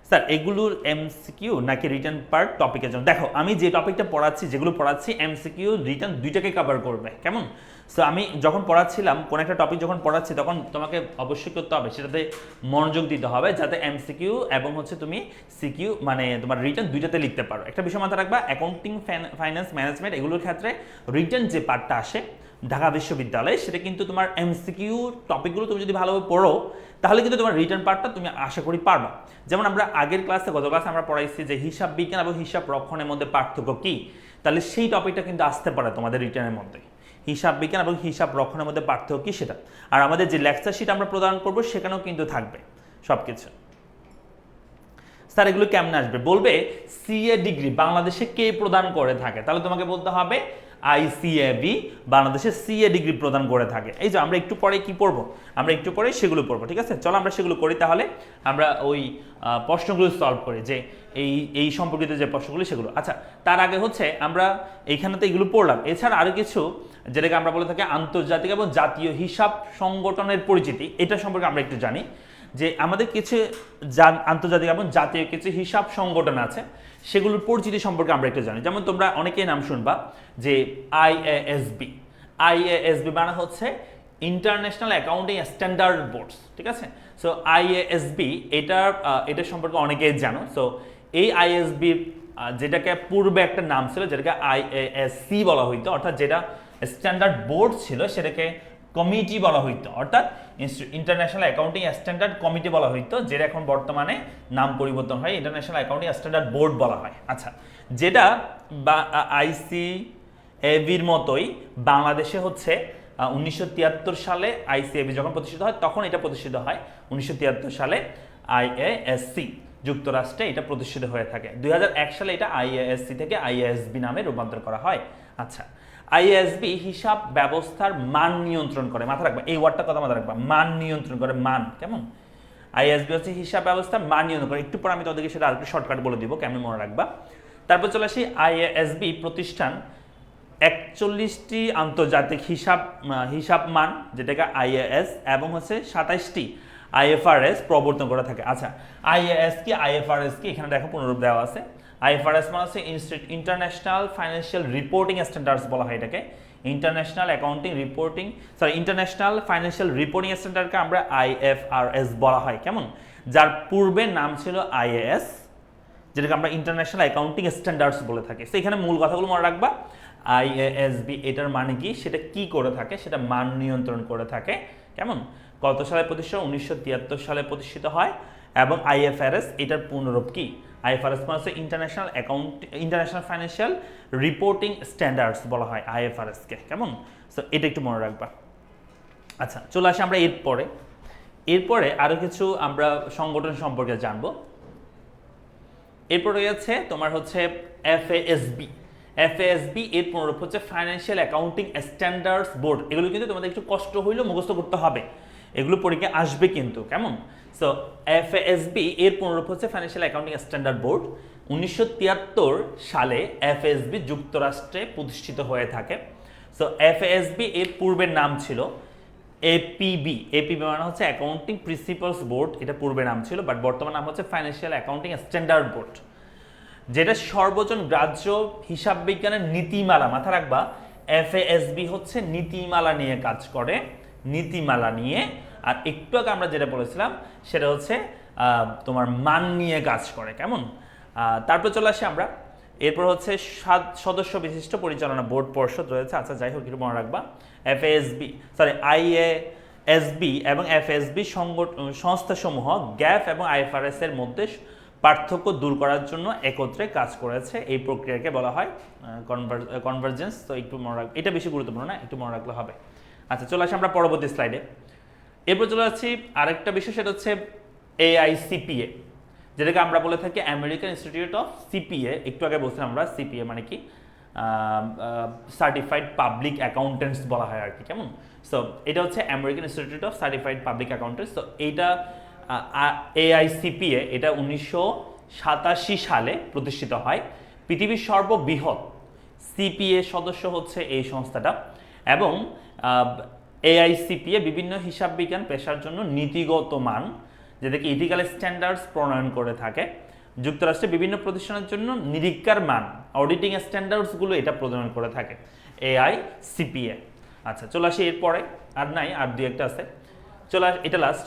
স্যার এগুলোর MCQ নাকি রিটার্ন পার্ট টপিকের জন্য? দেখো, আমি যে টপিকটা পড়াচ্ছি, যেগুলো পড়াচ্ছি, MCQ রিটার্ন দুইটাকে কভার করবে, কেমন? সো আমি যখন পড়াচ্ছিলাম, কোন একটা টপিক যখন পড়াচ্ছি, তখন তোমাকে অবশ্যই করতে হবে, সেটাতে মনোযোগ দিতে হবে, যাতে MCQ এবং হচ্ছে তুমি CQ মানে তোমার রিটার্ন দুইটাতে লিখতে পারো। একটা বিষয় মাথায় রাখবা, অ্যাকাউন্টিং, ফাইন্যান্স, ম্যানেজমেন্ট এগুলোর ক্ষেত্রে রিটার্ন যে পার্টটা আসে ঢাকা বিশ্ববিদ্যালয়ে, সেটা কিন্তু তোমার MCQ টপিকগুলো তুমি যদি ভালোভাবে পড়ো, তাহলে কিন্তু তোমার রিটার্ন পার্টটা তুমি আশা করি পারবা। যেমন আমরা আগের ক্লাসে, গত ক্লাসে আমরা পড়াইছি যে হিসাব বিজ্ঞান এবং হিসাব রক্ষণের মধ্যে পার্থক্য কি, তাহলে সেই টপিকটা কিন্তু আসতে পারে তোমাদের রিটার্নের মধ্যে, হিসাব বিজ্ঞান এবং হিসাব রক্ষণের মধ্যে পার্থক্য কি সেটা। আর আমাদের যে লেকচার শিট আমরা প্রদান করবো, সেখানেও কিন্তু থাকবে সব কিছু। স্যার এগুলো কেমন আসবে? বলবে CA ডিগ্রি বাংলাদেশে কে প্রদান করে থাকে, তাহলে তোমাকে বলতে হবে ICAB বাংলাদেশে CA ডিগ্রি প্রদান করে থাকে। এই যে আমরা একটু পরে কি পড়বো, আমরা একটু পরে সেগুলো পড়বো, ঠিক আছে? চলো আমরা সেগুলো করি, তাহলে আমরা ওই প্রশ্নগুলো সলভ করি, যে এই সম্পর্কিত যে প্রশ্নগুলো সেগুলো। আচ্ছা, তার আগে হচ্ছে আমরা এইখানে তো এগুলো পড়লাম, এছাড়া আরও কিছু যেটাকে আমরা বলে থাকি আন্তর্জাতিক এবং জাতীয় হিসাব সংগঠনের পরিচিতি, এটা সম্পর্কে আমরা একটু জানি, যে আমাদের কিছু আন্তর্জাতিক এবং জাতীয় কিছু হিসাব সংগঠন আছে, সেগুলোর পরিচিতি সম্পর্কে আমরা একটু জানি। যেমন তোমরা অনেকেই নাম শুনবা যে IASB মানে হচ্ছে ইন্টারন্যাশনাল অ্যাকাউন্টিং স্ট্যান্ডার্ড বোর্ডস, ঠিক আছে? সো IASB এটা সম্পর্কে অনেকেই জানো। সো এই IASB যেটাকে পূর্বে একটা নাম ছিল, যেটাকে IASC বলা হইতো, অর্থাৎ যেটা স্ট্যান্ডার্ড বোর্ড ছিল সেটাকে কমিটি বলা হইতো, অর্থাৎ ইন্টারন্যাশনাল অ্যাকাউন্টিং স্ট্যান্ডার্ড কমিটি বলা হইতো, যেটা এখন বর্তমানে নাম পরিবর্তন হয় ইন্টারন্যাশনাল অ্যাকাউন্টিং স্ট্যান্ডার্ড বোর্ড বলা হয়। আচ্ছা, যেটা বা ICAB-র মতোই বাংলাদেশে হচ্ছে 1973 সালে ICAB যখন প্রতিষ্ঠিত হয়, তখন এটা প্রতিষ্ঠিত হয় 1973 সালে IASC, যুক্তরাষ্ট্রে এটা প্রতিষ্ঠিত হয়ে থাকে। 2001 সালে এটা IASC থেকে IASB নামে রূপান্তর করা হয়। আচ্ছা, IASB হিসাব ব্যবস্থার মান নিয়ন্ত্রণ করে, মাথা রাখবা এই ওয়ার্ডটা কথা মাথা রাখবা, মান নিয়ন্ত্রণ করে, মান, কেমন? IASB হচ্ছে হিসাব ব্যবস্থার মান নিয়ন্ত্রণ করে। একটু পরে আমি তোমাদেরকে সেটা আরেকটু শর্টকাট বলে দিব, কেমন মনে রাখবা। তারপর চলে আসি, IASB প্রতিষ্ঠান 41টি আন্তর্জাতিক হিসাব মান, যেটাকে IAS, এবং হচ্ছে 27টি IFRS প্রবর্তন করে থাকে। আচ্ছা, IAS কি IFRS কি, এখানে দেখো পুনরূপ দেওয়া আছে। IFRS মানে হচ্ছে ইন্টারন্যাশনাল ফাইন্যান্সিয়াল রিপোর্টিং স্ট্যান্ডার্ডস বলা হয় এটাকে, ইন্টারন্যাশনাল ফাইন্যান্সিয়াল রিপোর্টিং স্ট্যান্ডার্ডকে আমরা IFRS বলা হয়, কেমন? যার পূর্বে নাম ছিল IAS, যেটাকে আমরা ইন্টারন্যাশনাল অ্যাকাউন্টিং স্ট্যান্ডার্ডস বলে থাকি। তো এখানে মূল কথাগুলো মনে রাখবা, IASB এটার মানে কি, সেটা কি করে থাকে, সেটা মান নিয়ন্ত্রণ করে থাকে, কেমন? কত সালে প্রতিষ্ঠিত? 1973 সালে প্রতিষ্ঠিত হয়। এবং IFRS এটার পুনরূপ কি? IFRS মানে হচ্ছে ইন্টারন্যাশনাল ফাইন্যান্সিয়াল রিপোর্টিং স্ট্যান্ডার্ডস বলা হয় IFRS-কে, কেমন? সো এটা একটু মনে রাখবা। আচ্ছা, চলে আসি আমরা এরপরে আরো কিছু আমরা সংগঠন সম্পর্কে জানবো। এরপরে আছে তোমার হচ্ছে FASB এর পুনরূপ হচ্ছে ফাইন্যান্সিয়াল অ্যাকাউন্টিং স্ট্যান্ডার্ডস বোর্ড। এগুলো কিন্তু তোমাদের একটু কষ্ট হইলেও মুখস্থ করতে হবে, এগুলো পরীক্ষায় আসবে কিন্তু, কেমন? সো FASB এর পুনরূপ হচ্ছে ফাইন্যান্সিয়াল অ্যাকাউন্টিং স্ট্যান্ডার্ড বোর্ড। 1973 সালে FASB যুক্তরাষ্ট্রে প্রতিষ্ঠিত হয়ে থাকে। সো FASB এর পূর্বের নাম ছিল APB মানে হচ্ছে অ্যাকাউন্টিং প্রিন্সিপালস বোর্ড, এটা পূর্বে নাম ছিল, বাট বর্তমান নাম হচ্ছে ফাইন্যান্সিয়াল অ্যাকাউন্টিং স্ট্যান্ডার্ড বোর্ড, যেটা সর্বজন গ্রাহ্য হিসাব বিজ্ঞানের নীতিমালা, মাথা রাখবা FASB হচ্ছে নীতিমালা নিয়ে কাজ করে, নীতিমালা নিয়ে আর একটু আগে আমরা যেটা বলেছিলাম সেটা হচ্ছে তোমার মান নিয়ে কাজ করে, কেমন। তারপর চলে আসি আমরা, এরপর হচ্ছে 7 সদস্য বিশিষ্ট পরিচালনা বোর্ড পর্ষদ রয়েছে। আচ্ছা যাই হোক, একটু মনে রাখবা আইএএসবি এবং এফএসবি সংস্থাসমূহ গ্যাপ এবং আইএফআরএস এর মধ্যে পার্থক্য দূর করার জন্য একত্রে কাজ করেছে। এই প্রক্রিয়াকে বলা হয় কনভার্জেন্স। তো একটু মনে রাখ, এটা বেশি গুরুত্বপূর্ণ না, একটু মনে রাখলে হবে। আচ্ছা চলে আসি আমরা পরবর্তী স্লাইডে। এরপর চলে আসছি আরেকটা বিষয়, সেটা হচ্ছে AICPA, যেটাকে আমরা বলে থাকি আমেরিকান ইনস্টিটিউট অফ সিপিএ। একটু আগে বলছিলাম আমরা সিপিএ মানে কি, সার্টিফাইড পাবলিক অ্যাকাউন্টেন্টস বলা হয় আর কি, কেমন। সো এটা হচ্ছে American institute of certified public accountants. তো এইটা AICPA এটা 1987 সালে প্রতিষ্ঠিত হয়। পৃথিবীর সর্ববৃহৎ সিপিএ সদস্য হচ্ছে এই সংস্থাটা, এবং AICPA বিভিন্ন হিসাব বিজ্ঞান পেশার জন্য নীতিগত মান, যেটাকে ইথিক্যাল স্ট্যান্ডার্ডস প্রণয়ন করে থাকে। যুক্তরাষ্ট্রে বিভিন্ন প্রতিষ্ঠানের জন্য নিরীক্ষার মান, অডিটিং স্ট্যান্ডার্ডসগুলো এটা প্রণয়ন করে থাকে AICPA। আচ্ছা চলে আসি এরপরে, আর নাই, আর দুই একটা আছে, চলে আস, এটা লাস্ট।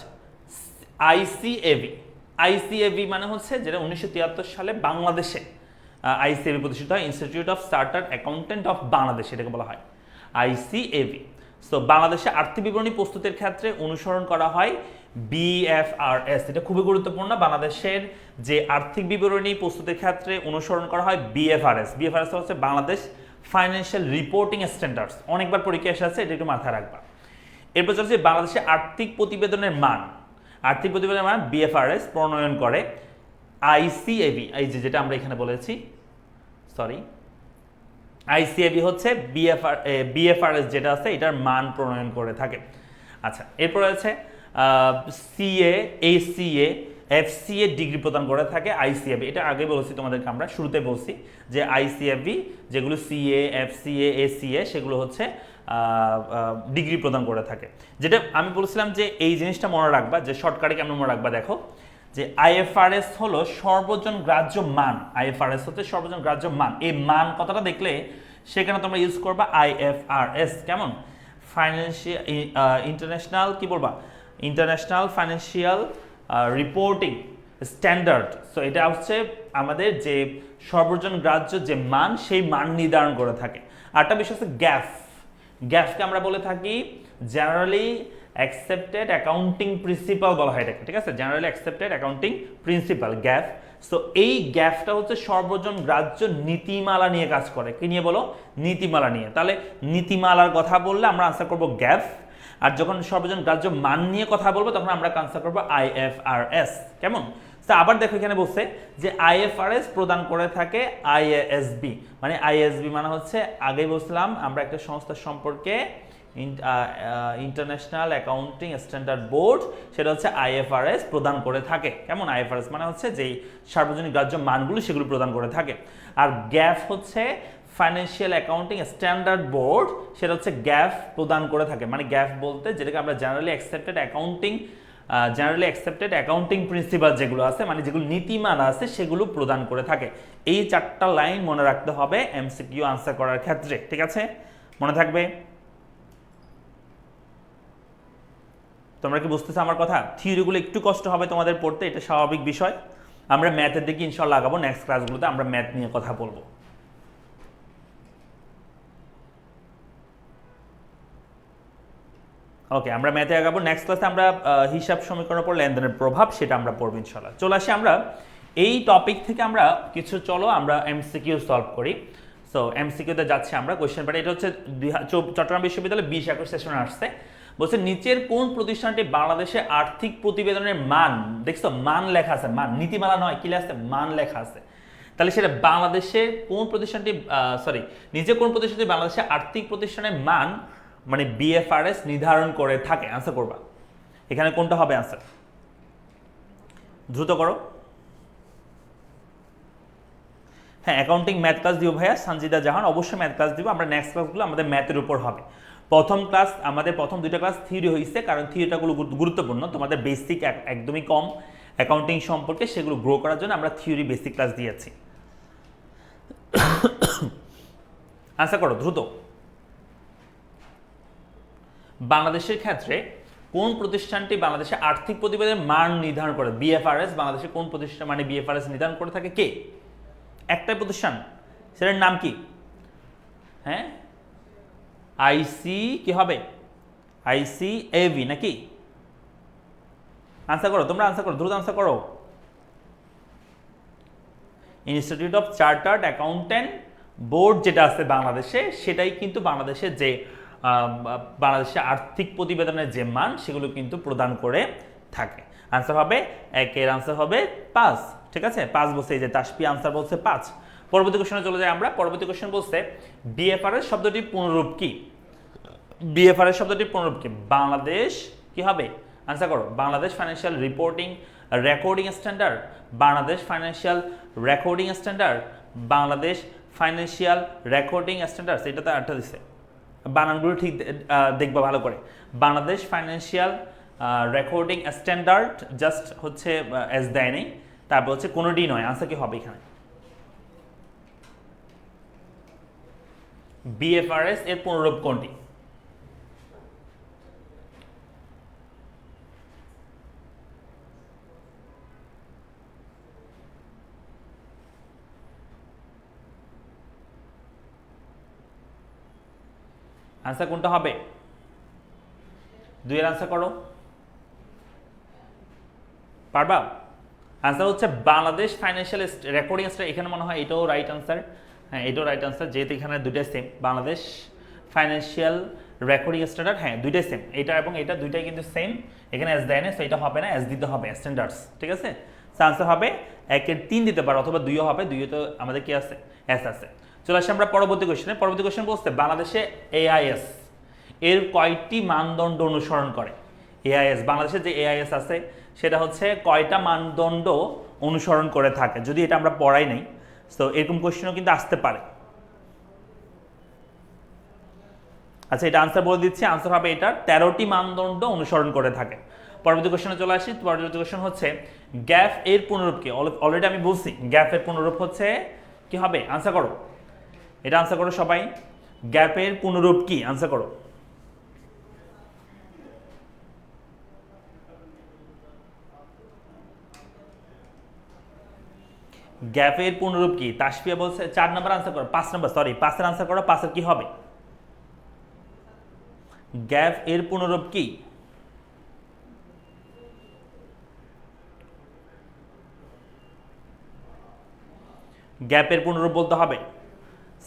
আইসিএবি মানে হচ্ছে যেটা 1973 সালে বাংলাদেশে আইসিএবি প্রতিষ্ঠিত হয়, institute of chartered accountant of Bangladesh, এটাকে বলা হয় আইসিএবি। তো বাংলাদেশে আর্থিক বিবরণী প্রস্তুতের ক্ষেত্রে অনুসরণ করা হয় BFRS। এটা খুবই গুরুত্বপূর্ণ। বাংলাদেশের যে আর্থিক বিবরণী প্রস্তুতের ক্ষেত্রে অনুসরণ করা হয় BFRS। BFRS হচ্ছে বাংলাদেশ ফাইন্যান্সিয়াল রিপোর্টিং স্ট্যান্ডার্ডস। অনেকবার পরীক্ষা এসে আছে, এটা একটু মাথায় রাখবা। এরপর চলছে বাংলাদেশে আর্থিক প্রতিবেদনের মান। আর্থিক প্রতিবেদনের মান BFRS প্রণয়ন করে আইসিএবি, এই যেটা আমরা এখানে বলেছি, সরি, আইসিএবি হচ্ছে BFRS যেটা আছে এটার মান প্রণয়ন করে থাকে। আচ্ছা এরপর আছে CA, ACA, FCA ডিগ্রি প্রদান করে থাকে আইসিএবি। এটা আগে বলেছি তোমাদেরকে, আমরা শুরুতে বলছি যে আইসিএবি যেগুলো CA, FCA, ACA সেগুলো হচ্ছে ডিগ্রি প্রদান করে থাকে। যেটা আমি বলছিলাম যে এই জিনিসটা মনে রাখবা, যে শর্টকাটে কেমন মনে রাখবা, দেখো যে আইএফআরএস হলো সর্বজন গ্রাহ্য মান। আইএফআরএস হচ্ছে সর্বজন গ্রাহ্য মান। এই মান কথাটা দেখলে সেখানে তোমরা ইউজ করবা আইএফআরএস, কেমন, ফাইন্যান্সিয়াল ইন্টারন্যাশনাল, কি বলবা, international financial reporting standard. So এটা হচ্ছে আমাদের যে সর্বজন গ্রাহ্য যে মান, সেই মান নির্ধারণ করে থাকে। আরেকটা বিষয় হচ্ছে গ্যাফকে আমরা বলে থাকি জেনারেলি অ্যাকসেপ্টেড অ্যাকাউন্টিং প্রিন্সিপাল বলা হয় এটাকে, ঠিক আছে, generally accepted accounting principle, GAAP. So এই গ্যাফটা হচ্ছে সর্বজন গ্রাহ্য নীতিমালা নিয়ে কাজ করে। কি নিয়ে বলো, নীতিমালা নিয়ে। তাহলে নীতিমালার কথা বললে আমরা আনসার করবো গ্যাফ, আর যখন সর্বজন গ্রাহ্য মান নিয়ে কথা বলবো তখন আমরা আনসার করবো আইএফআরএস, কেমন। তো আবার দেখো এখানে বলছে যে আইএফআরএস প্রদান করে থাকে আইএএসবি, মানে আইএসবি মানে হচ্ছে আগেই বলছিলাম আমরা একটা সংস্থা সম্পর্কে, ইন্টারন্যাশনাল অ্যাকাউন্টিং স্ট্যান্ডার্ড বোর্ড, সেটা হচ্ছে আইএফআরএস প্রদান করে থাকে, কেমন। আইএফআরএস মানে হচ্ছে যেই সার্বজনীন গ্রাহ্য মানগুলো সেগুলো প্রদান করে থাকে। আর গ্যাফ হচ্ছে ফাইন্যান্সিয়াল অ্যাকাউন্টিং স্ট্যান্ডার্ড বোর্ড, সেটা হচ্ছে গ্যাফ প্রদান করে থাকে। মানে গ্যাফ বলতে যেটাকে আমরা জেনারেলি অ্যাকসেপ্টেড অ্যাকাউন্টিং প্রিন্সিপাল যেগুলো আছে, মানে যেগুলো নীতিমালা আছে সেগুলো প্রদান করে থাকে। এই 4টা লাইন মনে রাখতে হবে এমসিকিউ আনসার করার ক্ষেত্রে, ঠিক আছে, মনে থাকবে। তোমরা কি বুঝতেছো আমার কথা? থিওরিগুলো একটু কষ্ট হবে তোমাদের পড়তে, এটা স্বাভাবিক বিষয়। আমরা ম্যাথের দিকে ইনশাআল্লাহ আগাবো, নেক্সট ক্লাসগুলোতে আমরা ম্যাথ নিয়ে কথা বলবো। ওকে, আমরা ম্যাথে আগাবো। নেক্সট ক্লাসে আমরা হিসাব সমীকরণের উপর লেনদেনের প্রভাব সেটা আমরা পড়বো ইনশাআল্লাহ। চলে আসি আমরা এই টপিক থেকে আমরা কিছু, চলো আমরা এমসিকিউ সলভ করি। সো এমসিকিউতে যাচ্ছি আমরা, কোয়েশ্চেন প্যাটার্ন এটা হচ্ছে চট্টগ্রাম বিশ্ববিদ্যালয়ে 20-21 সেশনে আসছে। বলছে নিচের কোন প্রতিষ্ঠানটি বাংলাদেশে আর্থিক প্রতিবেদনের মান, দেখছো মান লেখা আছে, মান, নীতিমালা নয়, কি লেখা আছে, মান লেখা আছে। তাহলে সেটা বাংলাদেশে কোন প্রতিষ্ঠানটি, নিচে কোন প্রতিষ্ঠানটি বাংলাদেশে আর্থিক প্রতিষ্ঠানের মান মানে BFRS নির্ধারণ করে থাকে, আনসার করবা। এখানে কোনটা হবে আনসার, দ্রুত করো। হ্যাঁ, অ্যাকাউন্টিং ম্যাথ ক্লাস দিব ভাইয়া, সঞ্জিদা জাহান, অবশ্যই ম্যাথ ক্লাস দিব। আমরা নেক্সট ক্লাসগুলো আমাদের ম্যাথের উপর হবে। প্রথম ক্লাস আমাদের প্রথম 2টা ক্লাস থিওরি হয়েছে, কারণ থিওরিটাগুলো গুরুত্বপূর্ণ, তোমাদের বেসিক একদমই কম অ্যাকাউন্টিং সম্পর্কে, সেগুলো গ্রো করার জন্য আমরা থিওরি বেসিক ক্লাস দিয়েছি। আনসার করো দ্রুত। বাংলাদেশের ক্ষেত্রে কোন প্রতিষ্ঠানটি বাংলাদেশে আর্থিক প্রতিবেদনের মান নির্ধারণ করে? বিএফআরএস। বাংলাদেশে কোন প্রতিষ্ঠান মানে বিএফআরএস নির্ধারণ করে থাকে কে? একটাই প্রতিষ্ঠান, সেটার নাম কি? হ্যাঁ, আইসি কি হবে? আইসিএবি নাকি? আনসার করো, তোমরা আনসার করো, দ্রুত আনসার করো। Institute of chartered accountant board যেটা আছে বাংলাদেশে, সেটাই কিন্তু বাংলাদেশের যে বাংলাদেশে আর্থিক প্রতিবেদনের যে মান সেগুলো কিন্তু প্রদান করে থাকে। আনসার হবে একের আনসার হবে 5। ঠিক আছে, 5 বলছে, এই যে তাসপি আনসার বলছে 5। পরবর্তী কোশ্চেনে চলে যাই আমরা। পরবর্তী কোশ্চেন বলছে বিএফআরএস শব্দটির পুনরূপ কি? বিএফআরএস শব্দটির পুনরূপ কি? বাংলাদেশ কি হবে? আনসার করো। Bangladesh financial reporting recording standard, Bangladesh financial recording standard, Bangladesh financial recording standards. এটা তো আটটা দিছে, বানানগুলো ঠিক দেখবা ভালো করে। Bangladesh financial recording standard just হচ্ছে এস দেয় নেই, তারপর হচ্ছে কোনোটি নয়। আনসার কি হবে এখানে? বিএফআরএস এর পুনরূপ কোনটি? আনসার কোনটা হবে? 2 এর আনসার করো, পারবা? আনসার হচ্ছে বাংলাদেশ ফাইন্যান্সিয়াল রেকর্ডিং স্ট্যান্ডার্ড। এখানে মনে হয় এটাও রাইট আনসার। হ্যাঁ, এটাও রাইট আনসার, যেহেতু এখানে দুইটাই same. Bangladesh financial recording standard, হ্যাঁ দুইটাই সেম, এটা এবং এটা দুইটাই কিন্তু সেম। এখানে এস দেয় না, সো এটা হবে না, এস দিতে হবে, স্ট্যান্ডার্ডস। ঠিক আছে, আনসার হবে 1-এর 3 দিতে পারো, অথবা 2ও হবে, 2 তো আমাদের কি আছে? এস আছে। চলে আসি আমরা পরবর্তী কোশ্চেনে। পরবর্তী কোশ্চেন বলছে বাংলাদেশে এআইএস এর কয়টি মানদণ্ড অনুসরণ করে? এআইএস, বাংলাদেশের যে এআইএস আছে সেটা হচ্ছে কয়টা মানদণ্ড অনুসরণ করে থাকে? যদি এটা আমরা পড়াই নাই, তো এরকম কোশ্চেনও কিন্তু আসতে পারে। আচ্ছা, এটা আনসার বলে দিচ্ছি। আনসার হবে এটা 13টি মানদণ্ড অনুসরণ করে থাকে। পরবর্তী কোশ্চেনে চলে আসি। পরবর্তী কোশ্চেন হচ্ছে গ্যাপ এর পুনরূপ কি? অলরেডি আমি বলছি গ্যাপ এর পুনরূপ হচ্ছে কি হবে? আনসার করো, এটা আনসার করো সবাই। গ্যাপ এর পুনরূপ কি? আনসার করো। গ্যাপের পুনরূপ কি? তাসফিয়া বলছে 4 নম্বর আনসার করো, 5 নম্বর, সরি 5-এর আনসার করো। 5-এর কি হবে? গ্যাপ এর পুনরূপ কি? গ্যাপের পুনরূপ বলতে হবে।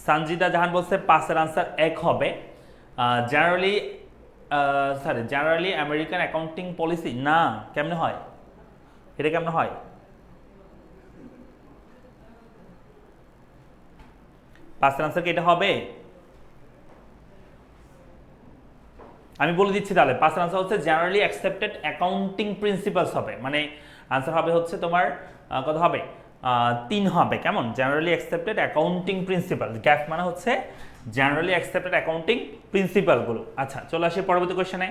সঞ্জিদা জাহান বলছে 5-এর আনসার 1 হবে। জেনারেলি আমেরিকান অ্যাকাউন্টিং পলিসি না, কেমনে হয় এটা? কেমনে হয়? 5-এর আনসার কি এটা হবে? আমি বলে দিচ্ছি তাহলে। 5-এর আনসার হচ্ছে জেনারেলি অ্যাকসেপ্টেড অ্যাকাউন্টিং প্রিন্সিপালস হবে। মানে আনসার হবে হচ্ছে তোমার কত হবে? 3 হবে। কেমন? Generally accepted accounting principal. Gap মানে হচ্ছে জেনারেলি অ্যাকসেপ্টেড অ্যাকাউন্টিং প্রিন্সিপালগুলো। আচ্ছা, চলে আসি পরবর্তী কোশ্চেনে।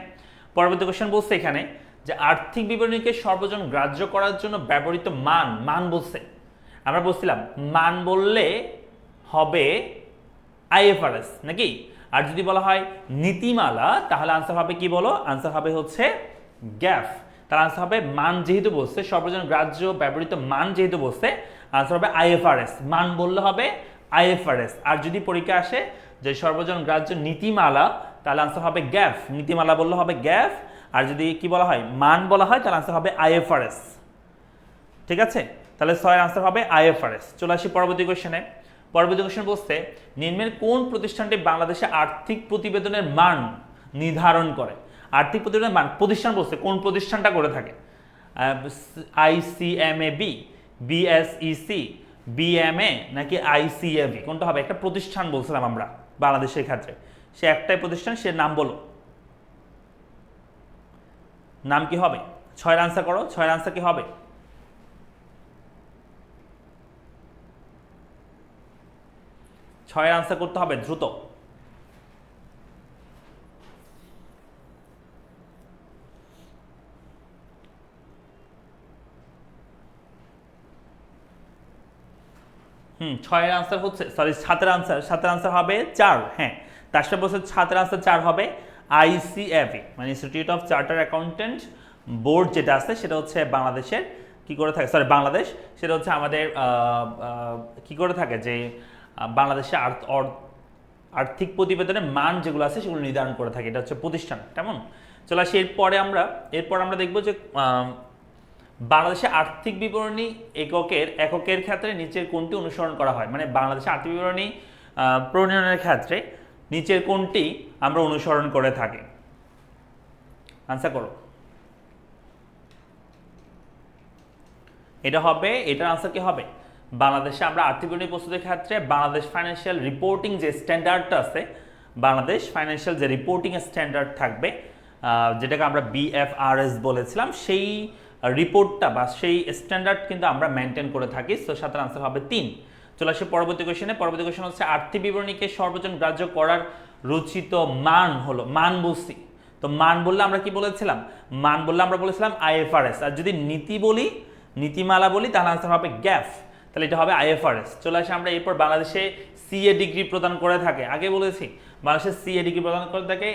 পরবর্তী কোশ্চেন বলছে এখানে যে আর্থিক বিবরণীকে সর্বজন গ্রাহ্য করার জন্য ব্যবহৃত মান বলছে। আমরা বলছিলাম মান বললে হবে আইএফআরএস নাকি? আর যদি বলা হয় নীতিমালা, তাহলে আনসার হবে কি বলো? আনসার হবে হচ্ছে গ্যাপ। তার আনসার হবে মান যেহেতু বলছে, সর্বজন গ্রাহ্য ব্যবহৃত মান যেহেতু বলছে, আনসার হবে আইএফআরএস। মান বললে হবে আইএফআরএস। আর যদি পরীক্ষা আসে যে সর্বজন গ্রাহ্য নীতিমালা, তাহলে আনসার হবে গ্যাপ। নীতিমালা বললে হবে গ্যাপ। আর যদি কি বলা হয়? মান বলা হয়, তাহলে আনসার হবে আইএফআরএস। ঠিক আছে, তাহলে 6-এর আনসার হবে আইএফআরএস। চলে আসি পরবর্তী কোশ্চেনে। পরবর্তী কোশ্চেন বলছে নিম্নের কোন প্রতিষ্ঠানটি বাংলাদেশে আর্থিক প্রতিবেদনের মান নির্ধারণ করে? আর্থিক প্রতিবেদনের মান প্রতিষ্ঠান বলছে, কোন প্রতিষ্ঠানটা করে থাকে? আইসিএমএবি, বিএসইসি, বিএমএ নাকি আইসিএবি? কোনটা হবে? একটা প্রতিষ্ঠান বলছিলাম আমরা বাংলাদেশের ক্ষেত্রে, সে একটাই প্রতিষ্ঠান, সে নাম বলো, নাম কি হবে? 6-এর আনসার করো। 6-এর আনসার কি হবে? ছয়ের আনসার করতে হবে দ্রুত। ছয়ের আনসার হচ্ছে, সরি 7-এর আনসার হবে 4। হ্যাঁ, তার সাথে বলছে 7-এর আনসার 4 হবে। আইসিএবি মানে institute of charter accountant board যেটা আছে সেটা হচ্ছে বাংলাদেশের কি করে থাকে, সরি বাংলাদেশ, সেটা হচ্ছে আমাদের কি করে থাকে যে বাংলাদেশে আর্থিক প্রতিবেদনের মান যেগুলো আছে সেগুলো নির্ধারণ করে থাকে, এটা হচ্ছে প্রতিষ্ঠান। কেমন, চলে আসি এরপর আমরা দেখব যে বাংলাদেশে আর্থিক বিবরণী একের ক্ষেত্রে নিচের কোনটি অনুসরণ করা হয়, মানে বাংলাদেশে আর্থিক বিবরণী প্রণয়নের ক্ষেত্রে নিচের কোনটি আমরা অনুসরণ করে থাকি, আনসার করো। এটার আনসার কি হবে? বাংলাদেশে আমরা আর্থিক বিবরণী প্রস্তুতের ক্ষেত্রে বাংলাদেশ ফাইন্যান্সিয়াল রিপোর্টিং যে স্ট্যান্ডার্ডটা আছে, বাংলাদেশ ফাইন্যান্সিয়াল যে রিপোর্টিং স্ট্যান্ডার্ড থাকবে, যেটাকে আমরা বিএফআরএস বলেছিলাম, সেই রিপোর্টটা বা সেই স্ট্যান্ডার্ড কিন্তু আমরা মেনটেন করে থাকি। তো সাথে আনসার হবে 3। চলে আসে পরবর্তী কোয়েশ্চেনে। পরবর্তী কোয়েশ্চেন হচ্ছে আর্থিক বিবরণীকে সর্বজন গ্রাহ্য করার রচিত মান হলো, মান বলছি তো মান বললে আমরা কি বলেছিলাম, মান বললে আমরা বলেছিলাম আইএফআরএস, আর যদি নীতিমালা বলি তাহলে আনসার হবে গ্যাফ, তাহলে এটা হবে আইএফআরএস। চলে আসে আমরা এরপর বাংলাদেশে সিএ ডিগ্রি প্রদান করে থাকে, আগে বলেছি বাংলাদেশে সিএ ডিগ্রি প্রদান করে থাকে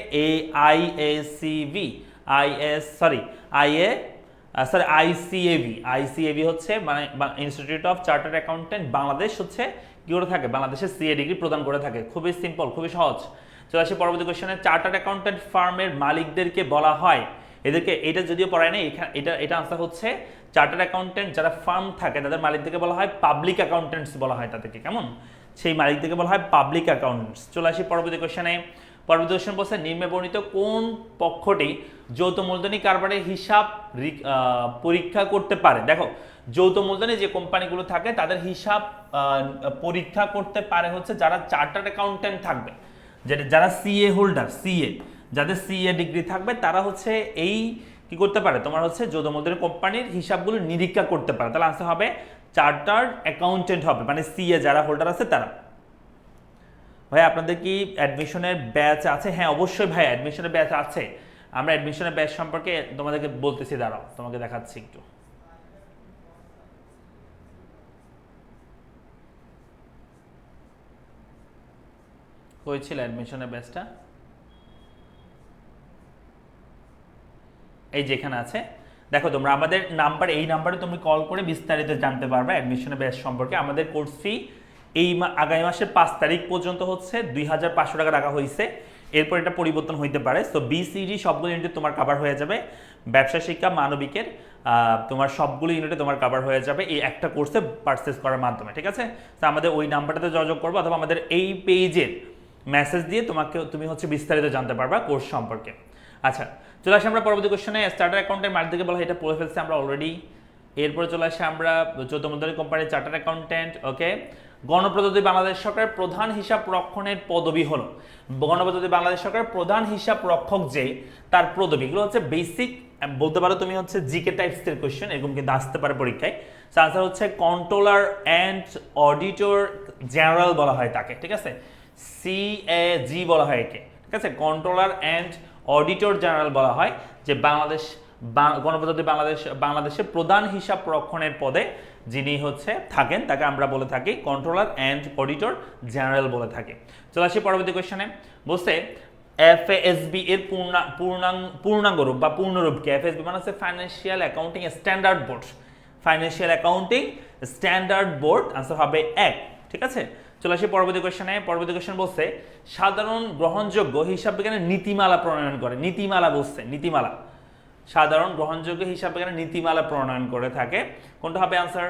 আইসিএবি হচ্ছে মানে institute of chartered accountant Bangladesh হচ্ছে কি করে থাকে, বাংলাদেশে সিএ ডিগ্রি প্রদান করে থাকে। খুবই সিম্পল, খুবই সহজ। চলে আসি পরবর্তী কোশ্চেনে। চার্টার্ড অ্যাকাউন্টেন্ট ফার্মের মালিকদেরকে বলা হয়, এদেরকে এটা যদিও পড়ায় না, এটা আনসার হচ্ছে চার্টার্ড অ্যাকাউন্টেন্ট যারা ফার্ম থাকে তাদের মালিকদেরকে বলা হয় পাবলিক অ্যাকাউন্টেন্টস বলা হয় তাদেরকে, কেমন, সেই মালিকদেরকে বলা হয় পাবলিক অ্যাকাউন্টেন্টস। চলে আসি পরবর্তী কোশ্চেনে। পরবর্তী কোশ্চেন বলছে নিম্নে বর্ণিত কোন পক্ষটি যৌথ মূলধনী কারবারের হিসাব পরীক্ষা করতে পারে। দেখো, যৌথ মূলধনী যে কোম্পানিগুলো থাকে তাদের হিসাব পরীক্ষা করতে পারে হচ্ছে যারা চার্টার্ড অ্যাকাউন্টেন্ট থাকবে, যারা সিএ হোল্ডার, যাদের সিএ ডিগ্রি থাকবে তারা হচ্ছে এই কি করতে পারে, তোমার হচ্ছে যৌথ মূলধনী কোম্পানির হিসাবগুলো নিরীক্ষা করতে পারে। তাহলে আনসার হবে চার্টার্ড অ্যাকাউন্টেন্ট হবে, মানে সিএ যারা হোল্ডার আছে তারা। ভাই আপনাদের কি অ্যাডমিশনের ব্যাচ আছে? হ্যাঁ অবশ্যই ভাই অ্যাডমিশনের ব্যাচ আছে। আমরা অ্যাডমিশনের ব্যাচ সম্পর্কে তোমাদেরকে বলতেছি, দাঁড়াও তোমাকে দেখাচ্ছি একটু। হয়েছিল অ্যাডমিশনের ব্যাচটা, এই যেখানে আছে দেখো তোমরা আমাদের এই নাম্বারে তুমি কল করে বিস্তারিত জানতে পারবে অ্যাডমিশনের ব্যাচ সম্পর্কে। আমাদের কোর্স ফি আগামী মাসের 5 তারিখ পর্যন্ত হচ্ছে 2500 টাকা রাখা হয়েছে, এরপর এটা পরিবর্তন হইতে পারে। সো বিসিডি সবগুলো ইউনিটে তোমার কভার হয়ে যাবে, ব্যবসা শিক্ষা মানবিকের তোমার সবগুলো ইউনিটে তোমার কভার হয়ে যাবে এই একটা কোর্সে পারচেস করার মাধ্যমে, ঠিক আছে। তো আমাদের ওই নাম্বারটাতে যোগাযোগ করবো অথবা আমাদের এই পেজের মেসেজ দিয়ে তুমি হচ্ছে বিস্তারিত জানতে পারবা কোর্স সম্পর্কে। আচ্ছা চলে আসি আমরা পরবর্তী কোশ্চেনে। স্টার্টার অ্যাকাউন্টের মালিকদেরকে বলা হয়, এটা পড়ে ফেলছি আমরা অলরেডি। এরপরে চলে আসি আমরা যৌথ মূলধনী কোম্পানির চার্টার্ড অ্যাকাউন্টেন্ট। ওকে, গণপ্রজাতন্ত্রী বাংলাদেশ সরকারের প্রধান হিসাব রক্ষণের পদবি হলো, গণপ্রজাতন্ত্রী বাংলাদেশ সরকারের প্রধান হিসাব রক্ষক যে তার পদবি, এগুলো হচ্ছে বেসিক বলতে পারো তুমি হচ্ছে জিকে টাইপসের কোশ্চেন, এরকম কিন্তু আসতে পারে পরীক্ষায়। আনসার হচ্ছে কন্ট্রোলার অ্যান্ড অডিটর জেনারেল বলা হয় তাকে, ঠিক আছে, সিএজি বলা হয় একে, ঠিক আছে, কন্ট্রোলার অ্যান্ড অডিটর জেনারেল বলা হয় যে গণপ্রজাতন্ত্রী বাংলাদেশের প্রধান হিসাব রক্ষণের পদে যিনি হচ্ছে থাকেন তাকে আমরা বলে থাকি কন্ট্রোলার অ্যান্ড অডিটর জেনারেল বলে থাকি। চলে আসি পরবর্তী কোয়েশ্চনে। বলছে এফএএসবি এর পূর্ণাঙ্গ রূপ বা পূর্ণরূপ কি? এফএএসবি মানে হচ্ছে financial accounting standard board, financial accounting standard board, answer হবে 1, ঠিক আছে। চলে আসি পরবর্তী কোয়েশ্চনে। পরবর্তী কোয়েশ্চন বলছে সাধারণ গ্রহণযোগ্য হিসাব বিজ্ঞানের নীতিমালা প্রণয়ন করে, নীতিমালা বলছে, নীতিমালা, সাধারণ গ্রহণযোগ্য হিসাব বিজ্ঞানের নীতিমালা প্রণয়ন করে থাকে, কোনটা হবে আনসার?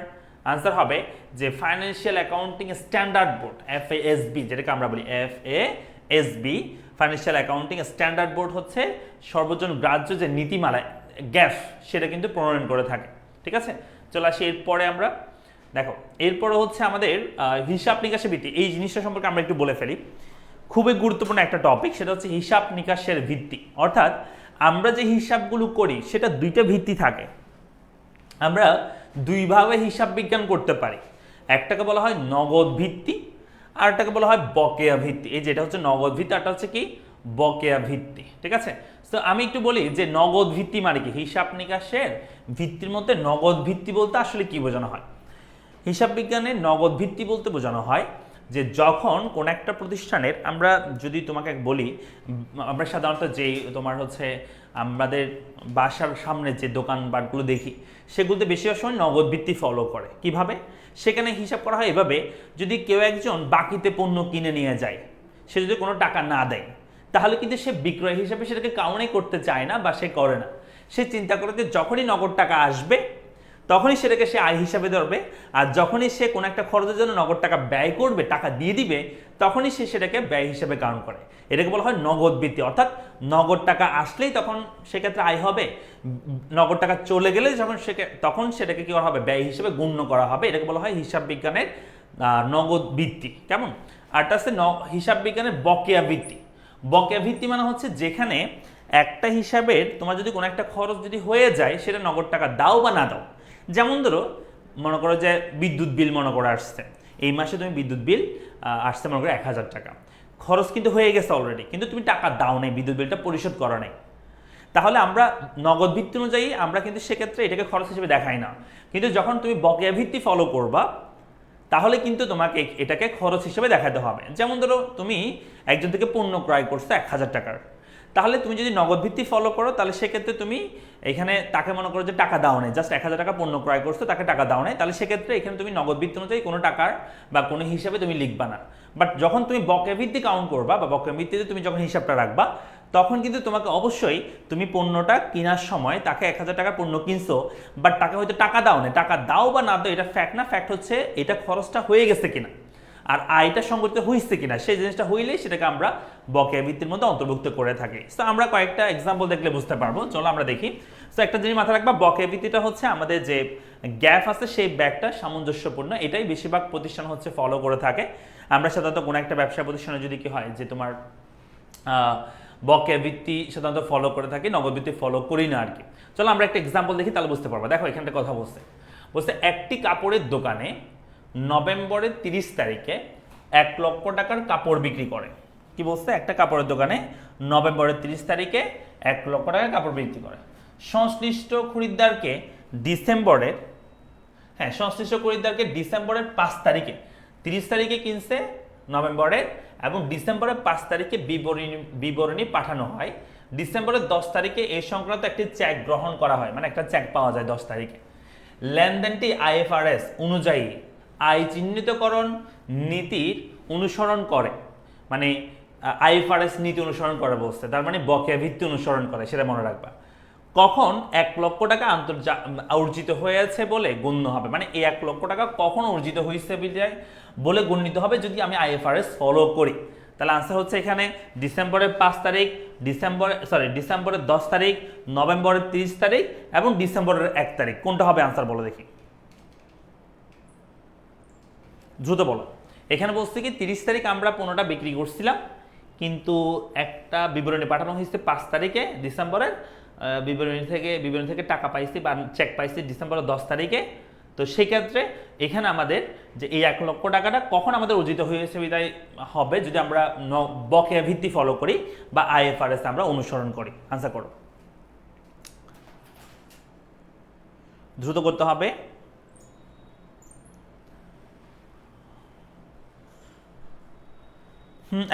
আনসার হবে যে ফাইন্যান্সিয়াল অ্যাকাউন্টিং স্ট্যান্ডার্ড বোর্ড, এফএএসবি, যেটাকে আমরা বলি এফএএসবি, ফাইন্যান্সিয়াল অ্যাকাউন্টিং স্ট্যান্ডার্ড বোর্ড হচ্ছে সর্বজন গ্রাহ্য যে নীতিমালা গ্যাফ সেটা কিন্তু প্রণয়ন করে থাকে, ঠিক আছে। চলে আসি এরপরে আমরা দেখো, এরপরে হচ্ছে আমাদের হিসাব নিকাশের ভিত্তি, এই জিনিসটা সম্পর্কে আমরা একটু বলে ফেলি। খুবই গুরুত্বপূর্ণ একটা টপিক, সেটা হচ্ছে হিসাব নিকাশের ভিত্তি। অর্থাৎ আমরা যে হিসাবগুলো করি সেটা দুইটা ভিত্তি থাকে, আমরা দুইভাবে হিসাব বিজ্ঞান করতে পারি, একটাকে বলা হয় নগদ ভিত্তি আর একটাকে বলা হয় বকেয়া ভিত্তি। এই যেটা হচ্ছে নগদ ভিত্তি, আর হচ্ছে কি বকেয়া ভিত্তি, ঠিক আছে। তো আমি একটু বলি যে নগদ ভিত্তি মানে কি, হিসাব নিকাশের ভিত্তির মধ্যে নগদ ভিত্তি বলতে আসলে কি বোঝানো হয়। হিসাব বিজ্ঞানে নগদ ভিত্তি বলতে বোঝানো হয় যে যখন কোন একটা প্রতিষ্ঠানের আমরা যদি তোমাকে বলি, আমরা সাধারণত যেই তোমার হচ্ছে আমাদের বাসার সামনে যে দোকানপাটগুলো দেখি সেগুলোতে বেশিরভাগ সময় নগদ ভিত্তি ফলো করে। কিভাবে? সেখানে হিসাব করা হয় এভাবে, যদি কেউ একজন বাকিতে পণ্য কিনে নিয়ে যায়, সে যদি কোনো টাকা না দেয়, তাহলে কিন্তু সে বিক্রয় হিসাবে সেটাকে কাউন্টই করতে চায় না বা সে করে না। সে চিন্তা করে যে যখনই নগদ টাকা আসবে তখনই সেটাকে সে আয় হিসাবে ধরবে, আর যখনই সে কোনো একটা খরচের জন্য নগদ টাকা ব্যয় করবে, টাকা দিয়ে দিবে, তখনই সে সেটাকে ব্যয় হিসাবে কাউন্ট করে। এটাকে বলা হয় নগদ ভিত্তি। অর্থাৎ নগদ টাকা আসলেই তখন সেক্ষেত্রে আয় হবে, নগদ টাকা চলে গেলে যখন তখন সেটাকে কি করা হবে, ব্যয় হিসেবে গণ্য করা হবে। এটাকে বলা হয় হিসাব বিজ্ঞানের নগদ ভিত্তি। কেমন? আরটা আছে হিসাব বিজ্ঞানের বকেয়া ভিত্তি। বকেয়া ভিত্তি মানে হচ্ছে যেখানে একটা হিসাবের তোমার যদি কোনো একটা খরচ যদি হয়ে যায়, সেটা নগদ টাকা দাও বা না দাও। যেমন ধরো মনে করো যে বিদ্যুৎ বিল মনে করে আসছে, এই মাসে তুমি বিদ্যুৎ বিল আসছে মনে করো 1000 টাকা, খরচ কিন্তু হয়ে গেছে অলরেডি, কিন্তু তুমি টাকা দাও নাই, বিদ্যুৎ বিলটা পরিশোধ করা নাই। তাহলে আমরা নগদ ভিত্তি অনুযায়ী আমরা কিন্তু সেক্ষেত্রে এটাকে খরচ হিসেবে দেখাই না, কিন্তু যখন তুমি বকেয়া ভিত্তি ফলো করবা তাহলে কিন্তু তোমাকে এটাকে খরচ হিসেবে দেখাতে হবে। যেমন ধরো তুমি একজন থেকে পণ্য ক্রয় করছো 1000 টাকার, তাহলে তুমি যদি নগদ ভিত্তি ফলো করো তাহলে সেক্ষেত্রে তুমি এখানে তাকে মনে করো যে টাকা দাও নেই, জাস্ট 1000 টাকা পণ্য ক্রয় করছো, তাকে টাকা দাও নেই, তাহলে সেক্ষেত্রে এখানে তুমি নগদ ভিত্তি অনুযায়ী কোনো টাকার বা কোনো হিসাবে তুমি লিখবা না। বাট যখন তুমি বকেয়া ভিত্তি কাউন্ট করবা বা বকেয়া ভিত্তিতে তুমি যখন হিসাবটা রাখবা, তখন কিন্তু তোমাকে অবশ্যই তুমি পণ্যটা কেনার সময় তাকে 1000 টাকার পণ্য কিনছো, বাট তাকে হয়তো টাকা দাও নেই, টাকা দাও বা না দাও এটা ফ্যাক্ট না, ফ্যাক্ট হচ্ছে এটা খরচটা হয়ে গেছে কিনা আর আয়টা সংগঠিত হয়েছে কিনা, সেই জিনিসটা হইলেই সেটাকে আমরা বকেয়া ভিত্তির মধ্যে অন্তর্ভুক্ত করে থাকি। তো আমরা কয়েকটা এক্সাম্পল দেখলে বুঝতে পারবো, চলো আমরা দেখি। তো একটা জিনিস মাথায় রাখবা, বকেয়া ভিত্তিটা হচ্ছে আমাদের যে গ্যাপ আছে সেই ব্যাগটা সামঞ্জস্যপূর্ণ, এটাই বেশিরভাগ প্রতিষ্ঠান হচ্ছে ফলো করে থাকে। আমরা সাধারণত কোনো একটা ব্যবসা প্রতিষ্ঠানে যদি কি হয় যে তোমার বকেয়া ভিত্তি সাধারণত ফলো করে থাকি, নগদ ভিত্তি ফলো করি না আর কি। চলো আমরা একটা এক্সাম্পল দেখি, তাহলে বুঝতে পারবো। দেখো এখানটা কথা বলছে একটি কাপড়ের দোকানে নভেম্বরের 30 তারিখে 1 লক্ষ টাকার কাপড় বিক্রি করে। কি বলছে? একটা কাপড়ের দোকানে নভেম্বরের 30 তারিখে 1 লক্ষ টাকার কাপড় বিক্রি করে। সংশ্লিষ্ট খরিদ্দারকে ডিসেম্বরের 5 তারিখে, 30 তারিখে কিনছে নভেম্বরের, এবং ডিসেম্বরের 5 তারিখে বিবরণী পাঠানো হয়। ডিসেম্বরের 10 তারিখে এই সংক্রান্ত একটি চেক গ্রহণ করা হয়, মানে একটা চেক পাওয়া যায় 10 তারিখে। লেনদেনটি আইএফআরএস অনুযায়ী আয় চিহ্নিতকরণ নীতির অনুসরণ করে, মানে আইএফআরএস নীতি অনুসরণ করে বলছে, তার মানে বকেয়া ভিত্তি অনুসরণ করে, সেটা মনে রাখবা। কখন 1 লক্ষ টাকা অর্জিত হয়েছে বলে গণ্য হবে, মানে এই 1 লক্ষ টাকা কখন অর্জিত হয়েছে বলে গণ্যিত হবে যদি আমি আইএফআরএস ফলো করি। তাহলে আনসার হচ্ছে এখানে ডিসেম্বরের 5 তারিখ, ডিসেম্বরের 10 তারিখ, নভেম্বরের 30 তারিখ এবং ডিসেম্বরের 1 তারিখ। কোনটা হবে আনসার বলো দেখি, দ্রুত বলো। এখানে বলছে কি 30 তারিখ আমরা 15টা বিক্রি করছিলাম, কিন্তু একটা বিবরণী পাঠানো হয়েছে 5 তারিখে ডিসেম্বরের, বিবরণী থেকে টাকা পাইছি বা চেক পাইছি ডিসেম্বরের 10 তারিখে। তো সেই ক্ষেত্রে এখানে আমাদের যে এই 1 লক্ষ টাকাটা কখন আমাদের অর্জিত হয়েছে বিদায় হবে যদি আমরা বকেয়া ভিত্তি ফলো করি বা আইএফআরএস আমরা অনুসরণ করি। আনসার করো, দ্রুত করতে হবে।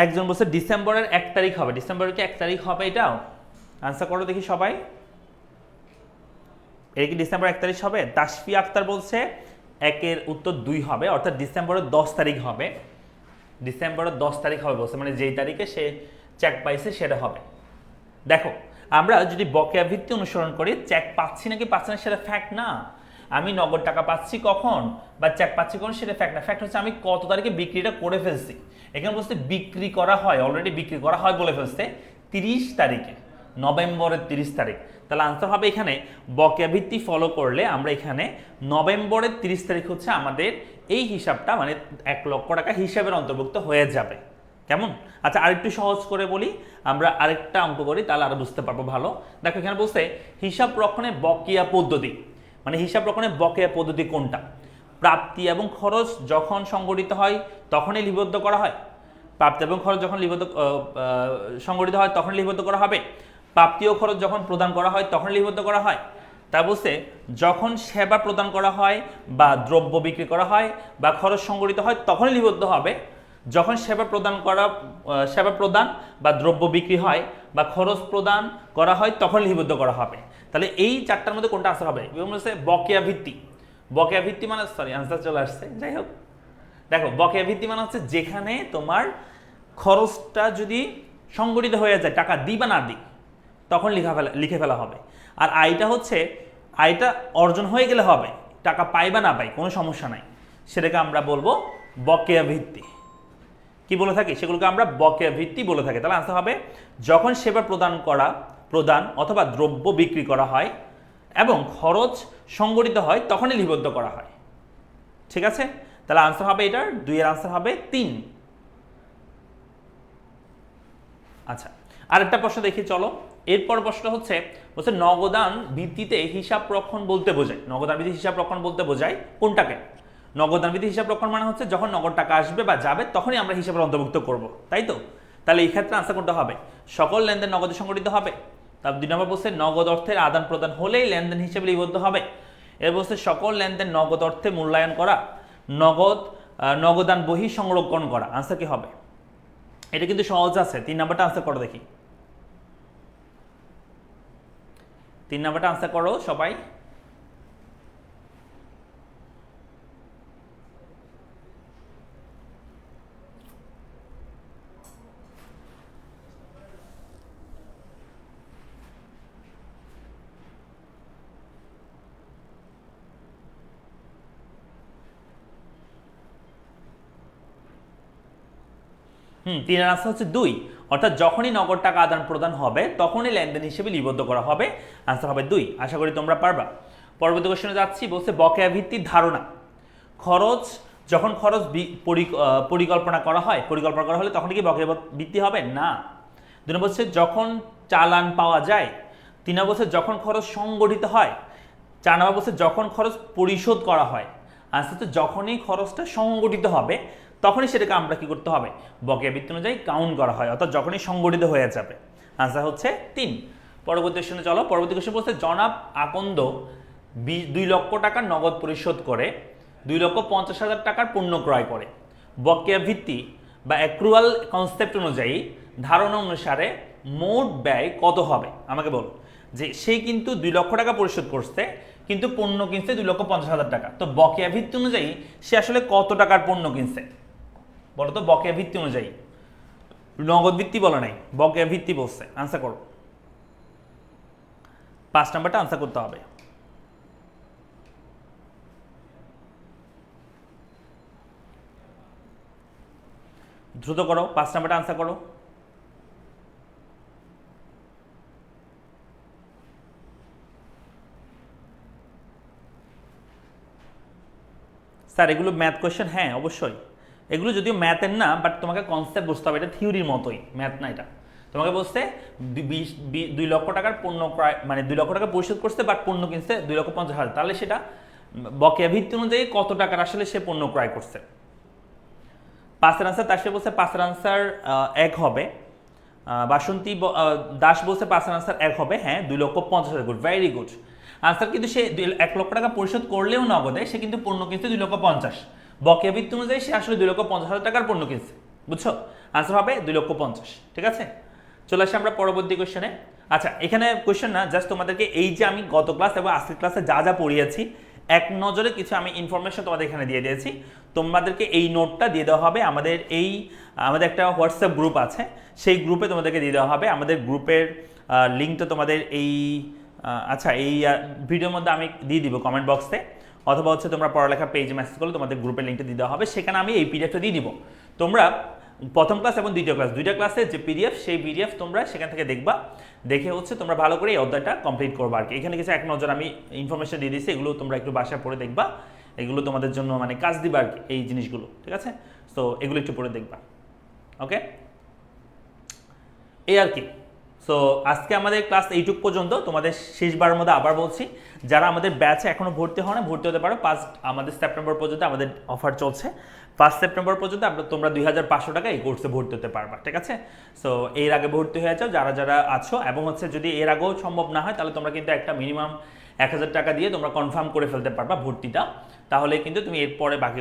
একজন বলছে ডিসেম্বরের 1 তারিখ হবে, ডিসেম্বরের কি 1 তারিখ হবে এটাও? আনসার করো দেখি সবাই, এটা কি ডিসেম্বর 1 তারিখ হবে? তাসফি আক্তার বলছে 1-এর উত্তর 2 হবে, অর্থাৎ ডিসেম্বরের 10 তারিখ হবে। ডিসেম্বরের 10 তারিখ হবে বলছে, মানে যেই তারিখে সে চেক পাইছে সেটা হবে। দেখো আমরা যদি বকেয়া ভিত্তি অনুসরণ করি, চেক পাচ্ছি নাকি পাচ্ছি না সেটা ফ্যাক্ট না, আমি নগদ টাকা পাচ্ছি কখন বা চেক পাচ্ছি কখন সেটা ফ্যাক্ট না, ফ্যাক্ট হচ্ছে আমি কত তারিখে বিক্রিটা করে ফেলছি। এখানে বলছে বিক্রি করা হয়, অলরেডি বিক্রি করা হয় বলে ফেলছে 30 তারিখে, নভেম্বরের 30 তারিখ। তাহলে আনসার হবে এখানে বকেয়া ভিত্তি ফলো করলে আমরা এখানে নভেম্বরের 30 তারিখ হচ্ছে আমাদের এই হিসাবটা, মানে 1 লক্ষ টাকা হিসাবের অন্তর্ভুক্ত হয়ে যাবে। কেমন? আচ্ছা আরেকটু সহজ করে বলি, আমরা আরেকটা অঙ্ক করি তাহলে আরো বুঝতে পারবো ভালো। দেখো এখানে বলছে হিসাব রক্ষণের বকেয়া পদ্ধতি, মানে হিসাব রক্ষণের বকেয়া পদ্ধতি কোনটা? প্রাপ্তি এবং খরচ যখন সংগঠিত হয় তখনই লিপিবদ্ধ করা হয়, প্রাপ্তি এবং খরচ যখন সংগঠিত হয় তখন লিপিবদ্ধ করা হবে, প্রাপ্তি ও খরচ যখন প্রদান করা হয় তখন লিপিবদ্ধ করা হয়। তা বলছে যখন সেবা প্রদান করা হয় বা দ্রব্য বিক্রি করা হয় বা খরচ সংগঠিত হয় তখনই লিপিবদ্ধ হবে, যখন সেবা প্রদান বা দ্রব্য বিক্রি হয় বা খরচ প্রদান করা হয় তখন লিপিবদ্ধ করা হবে। তাহলে এই চারটার মধ্যে কোনটা আনসার হবে? বলছে বকেয়া ভিত্তি। বকেয়া ভিত্তি মানে সরি আনসার চলে আসছে, যাই হোক দেখো বকেয়া ভিত্তি মানে হচ্ছে যেখানে তোমার খরচটা যদি সংগঠিত হয়ে যায়, টাকা দিই বা না দিই, তখন লিখে ফেলা হবে। আর আয়টা হচ্ছে আয়টা অর্জন হয়ে গেলে হবে, টাকা পাই বা না পাই কোনো সমস্যা নাই, সেটাকে আমরা বলবো বকেয়া ভিত্তি। কি বলে থাকি? সেগুলোকে আমরা বকেয়া ভিত্তি বলে থাকি। তাহলে আনসার হবে যখন সেবা প্রদান অথবা দ্রব্য বিক্রি করা হয় এবং খরচ সংগঠিত হয় তখনই লিপিবদ্ধ করা হয়। ঠিক আছে, তাহলে আনসার হবে এটার 2 এর আনসার হবে 3। আচ্ছা, আরেকটা প্রশ্ন দেখি চলো। এরপর প্রশ্ন হচ্ছে নগদান ভিত্তিতে হিসাব রক্ষণ বলতে বোঝায়। নগদান ভিত্তিতে হিসাব রক্ষণ বলতে বোঝায় কোনটাকে? নগদান ভিত্তিতে হিসাব রক্ষণ মানে হচ্ছে যখন নগদ টাকা আসবে বা যাবে তখনই আমরা হিসাবের অন্তর্ভুক্ত করব, তাই তো? তাহলে এই ক্ষেত্রে আনসার কোনটা হবে? সকল লেনদেন নগদে সংগঠিত হবে। তারপর 2 নম্বর বলছে নগদ অর্থের আদান প্রদান হলেই লেনদেন হিসেবে লিপিবদ্ধ হবে। এর বলছে সকল লেনদেন নগদ অর্থে মূল্যায়ন করা, নগদান বহি সংরক্ষণ করা। আনসার কি হবে? এটা কিন্তু সহজ আছে। 3 নাম্বারটা আনসার করো দেখি। 3 নাম্বারটা আনসার করো সবাই। তিনের আনসার হচ্ছে 2, অর্থাৎ যখনই নগদ টাকা আদান প্রদান হবে তখনই লেনদেন হিসেবে লিপিবদ্ধ করা হবে। আনসার হবে 2। আশা করি তোমরা পারবা। পরবর্তী কোশ্চেনে যাচ্ছি। বলছে বকেয়া ভিত্তির ধারণা। যখন খরচ পরিকল্পনা করা হলে তখন কি বকেয়া ভিত্তি হবে? না। 2 নম্বর হচ্ছে যখন চালান পাওয়া যায়। 3 নম্বর হচ্ছে যখন খরচ সংগঠিত হয়। 4 নম্বর হচ্ছে যখন খরচ পরিশোধ করা হয়। আনসার হচ্ছে যখনই খরচটা সংগঠিত হবে তখনই সেটাকে আমরা কি করতে হবে? বকেয়া ভিত্তি অনুযায়ী কাউন্ট করা হয়, অর্থাৎ যখনই সংগঠিত হয়ে যাবে। আনসার হচ্ছে 3। পরবর্তী কোশ্চেনে চলো। পরবর্তী কোশ্চেন বলছে জনাব আকন্দ 2 লক্ষ টাকা নগদ পরিশোধ করে 2,50,000 টাকার পণ্য ক্রয় করে। বকেয়া ভিত্তি বা অ্যাক্রুয়াল কনসেপ্ট অনুযায়ী ধারণা অনুসারে মোট ব্যয় কত হবে? আমাকে বলো যে সে কিন্তু 2 লক্ষ টাকা পরিশোধ করছে কিন্তু পণ্য কিনছে 2,50,000 টাকা। তো বকেয়া ভিত্তি অনুযায়ী সে আসলে কত টাকার পণ্য কিনছে বলো তো? বকেয়া ভিত্তি অনুযায়ী, নগদ ভিত্তি বলে নাই, বকেয়া ভিত্তি বলছে। আনসার করো। 5 নাম্বারটা আনসার করতে হবে। দ্রুত করো, 5 নাম্বারটা আনসার করো। স্যার এগুলো ম্যাথ কোয়েশ্চেন? হ্যাঁ অবশ্যই, এগুলো যদিও ম্যাথের না, বাট তোমাকে কনসেপ্ট বুঝতে হবে, এটা থিওরির মতোই, ম্যাথ না এটা। তোমাকে বলছে 2 লক্ষ টাকার পণ্য ক্রয়, মানে 2 লক্ষ টাকা পরিশোধ করছে বাট পণ্য কিনছে 2,50,000, তাহলে সেটা বকেয়া ভিত্তি অনুযায়ী কত টাকার আসলে সে পণ্য ক্রয় করছে। 5 আনসার তার সে বলছে 5 আনসার 1 হবে। বাসন্তী দাস বলছে 5 আনসার 1 হবে। হ্যাঁ 2,50,000, গুড, ভেরি গুড আনসার। কিন্তু সে 1 লক্ষ টাকা পরিশোধ করলেও নগদে সে কিন্তু পণ্য কিনছে 2,50,000। বকেয়া ভিত্তি অনুযায়ী সে আসলে 2,50,000 টাকার পণ্য কিনছে, বুঝছো? আনসার হবে 2,50,000। ঠিক আছে, চলে আসি আমরা পরবর্তী কোশ্চেনে। আচ্ছা, এখানে কোশ্চেন না, জাস্ট তোমাদেরকে এই যে আমি গত ক্লাস এবং আজকের ক্লাসে যা যা পড়িয়েছি এক নজরে কিছু আমি ইনফরমেশন তোমাদের এখানে দিয়ে দিয়েছি। তোমাদেরকে এই নোটটা দিয়ে দেওয়া হবে আমাদের একটা হোয়াটসঅ্যাপ গ্রুপ আছে, সেই গ্রুপে তোমাদেরকে দিয়ে দেওয়া হবে। আমাদের গ্রুপের লিঙ্কটা তোমাদের আচ্ছা এই ভিডিওর মধ্যে আমি দিয়ে দিব কমেন্ট বক্সে, অথবা হচ্ছে তোমরা পড়ালেখা পেজে মেসেজ করলে তোমাদের গ্রুপের লিঙ্কটা দিয়ে দেওয়া হবে, সেখানে আমি এই পিডিএফটা দিয়ে দিব। তোমরা প্রথম ক্লাস এবং দ্বিতীয় ক্লাস, 2টা ক্লাসের যে পিডিএফ, সেই পিডিএফ তোমরা সেখান থেকে দেখবা, দেখে হচ্ছে তোমরা ভালো করে এই অধ্যায়টা কমপ্লিট করবা আর কি। এখানে কিছু এক নজর আমি ইনফরমেশন দিয়ে দিয়েছি, এগুলো তোমরা একটু বাসায় পড়ে দেখবা, এগুলো তোমাদের জন্য মানে কাজ দিবা আর কি এই জিনিসগুলো। ঠিক আছে, তো এগুলো একটু পড়ে দেখবা। ওকে, এই আর কি। সো আজকে আমাদের ক্লাস এইটুক পর্যন্ত। তোমাদের শেষবারের মধ্যে আবার বলছি, যারা আমাদের ব্যাচে এখনো ভর্তি হয় না, ভর্তি হতে পারো। আমাদের সেপ্টেম্বর পর্যন্ত আমাদের অফার চলছে। 1 সেপ্টেম্বর পর্যন্ত তোমরা 2,500 টাকা এই কোর্সে ভর্তি হতে পারবা। ঠিক আছে, সো এর আগে ভর্তি হয়ে যাও যারা যারা আছো, এবং হচ্ছে যদি এর আগেও সম্ভব না হয় তাহলে তোমরা কিন্তু একটা মিনিমাম 1,000 টাকা দিয়ে তোমরা কনফার্ম করে ফেলতে পারবা ভর্তিটা। তাহলে কিন্তু তুমি এরপরে বাকি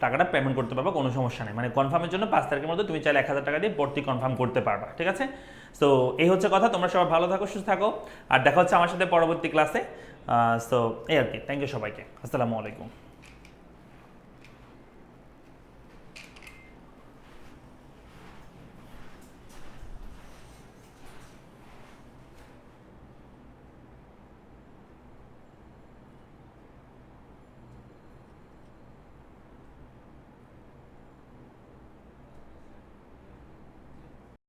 টাকাটা পেমেন্ট করতে পারবা, কোনো সমস্যা নেই। মানে কনফার্মের জন্য 5 তারিখের মধ্যে তুমি চাইলে 1,000 টাকা দিয়ে ভর্তি কনফার্ম করতে পারবা, ঠিক আছে? সো এই হচ্ছে কথা। তোমরা সবাই ভালো থাকো, সুস্থ থাকো, আর দেখা হচ্ছে আমার সাথে পরবর্তী ক্লাসে। সো এই আর কি। থ্যাংক ইউ সবাইকে। আসসালামু আলাইকুম।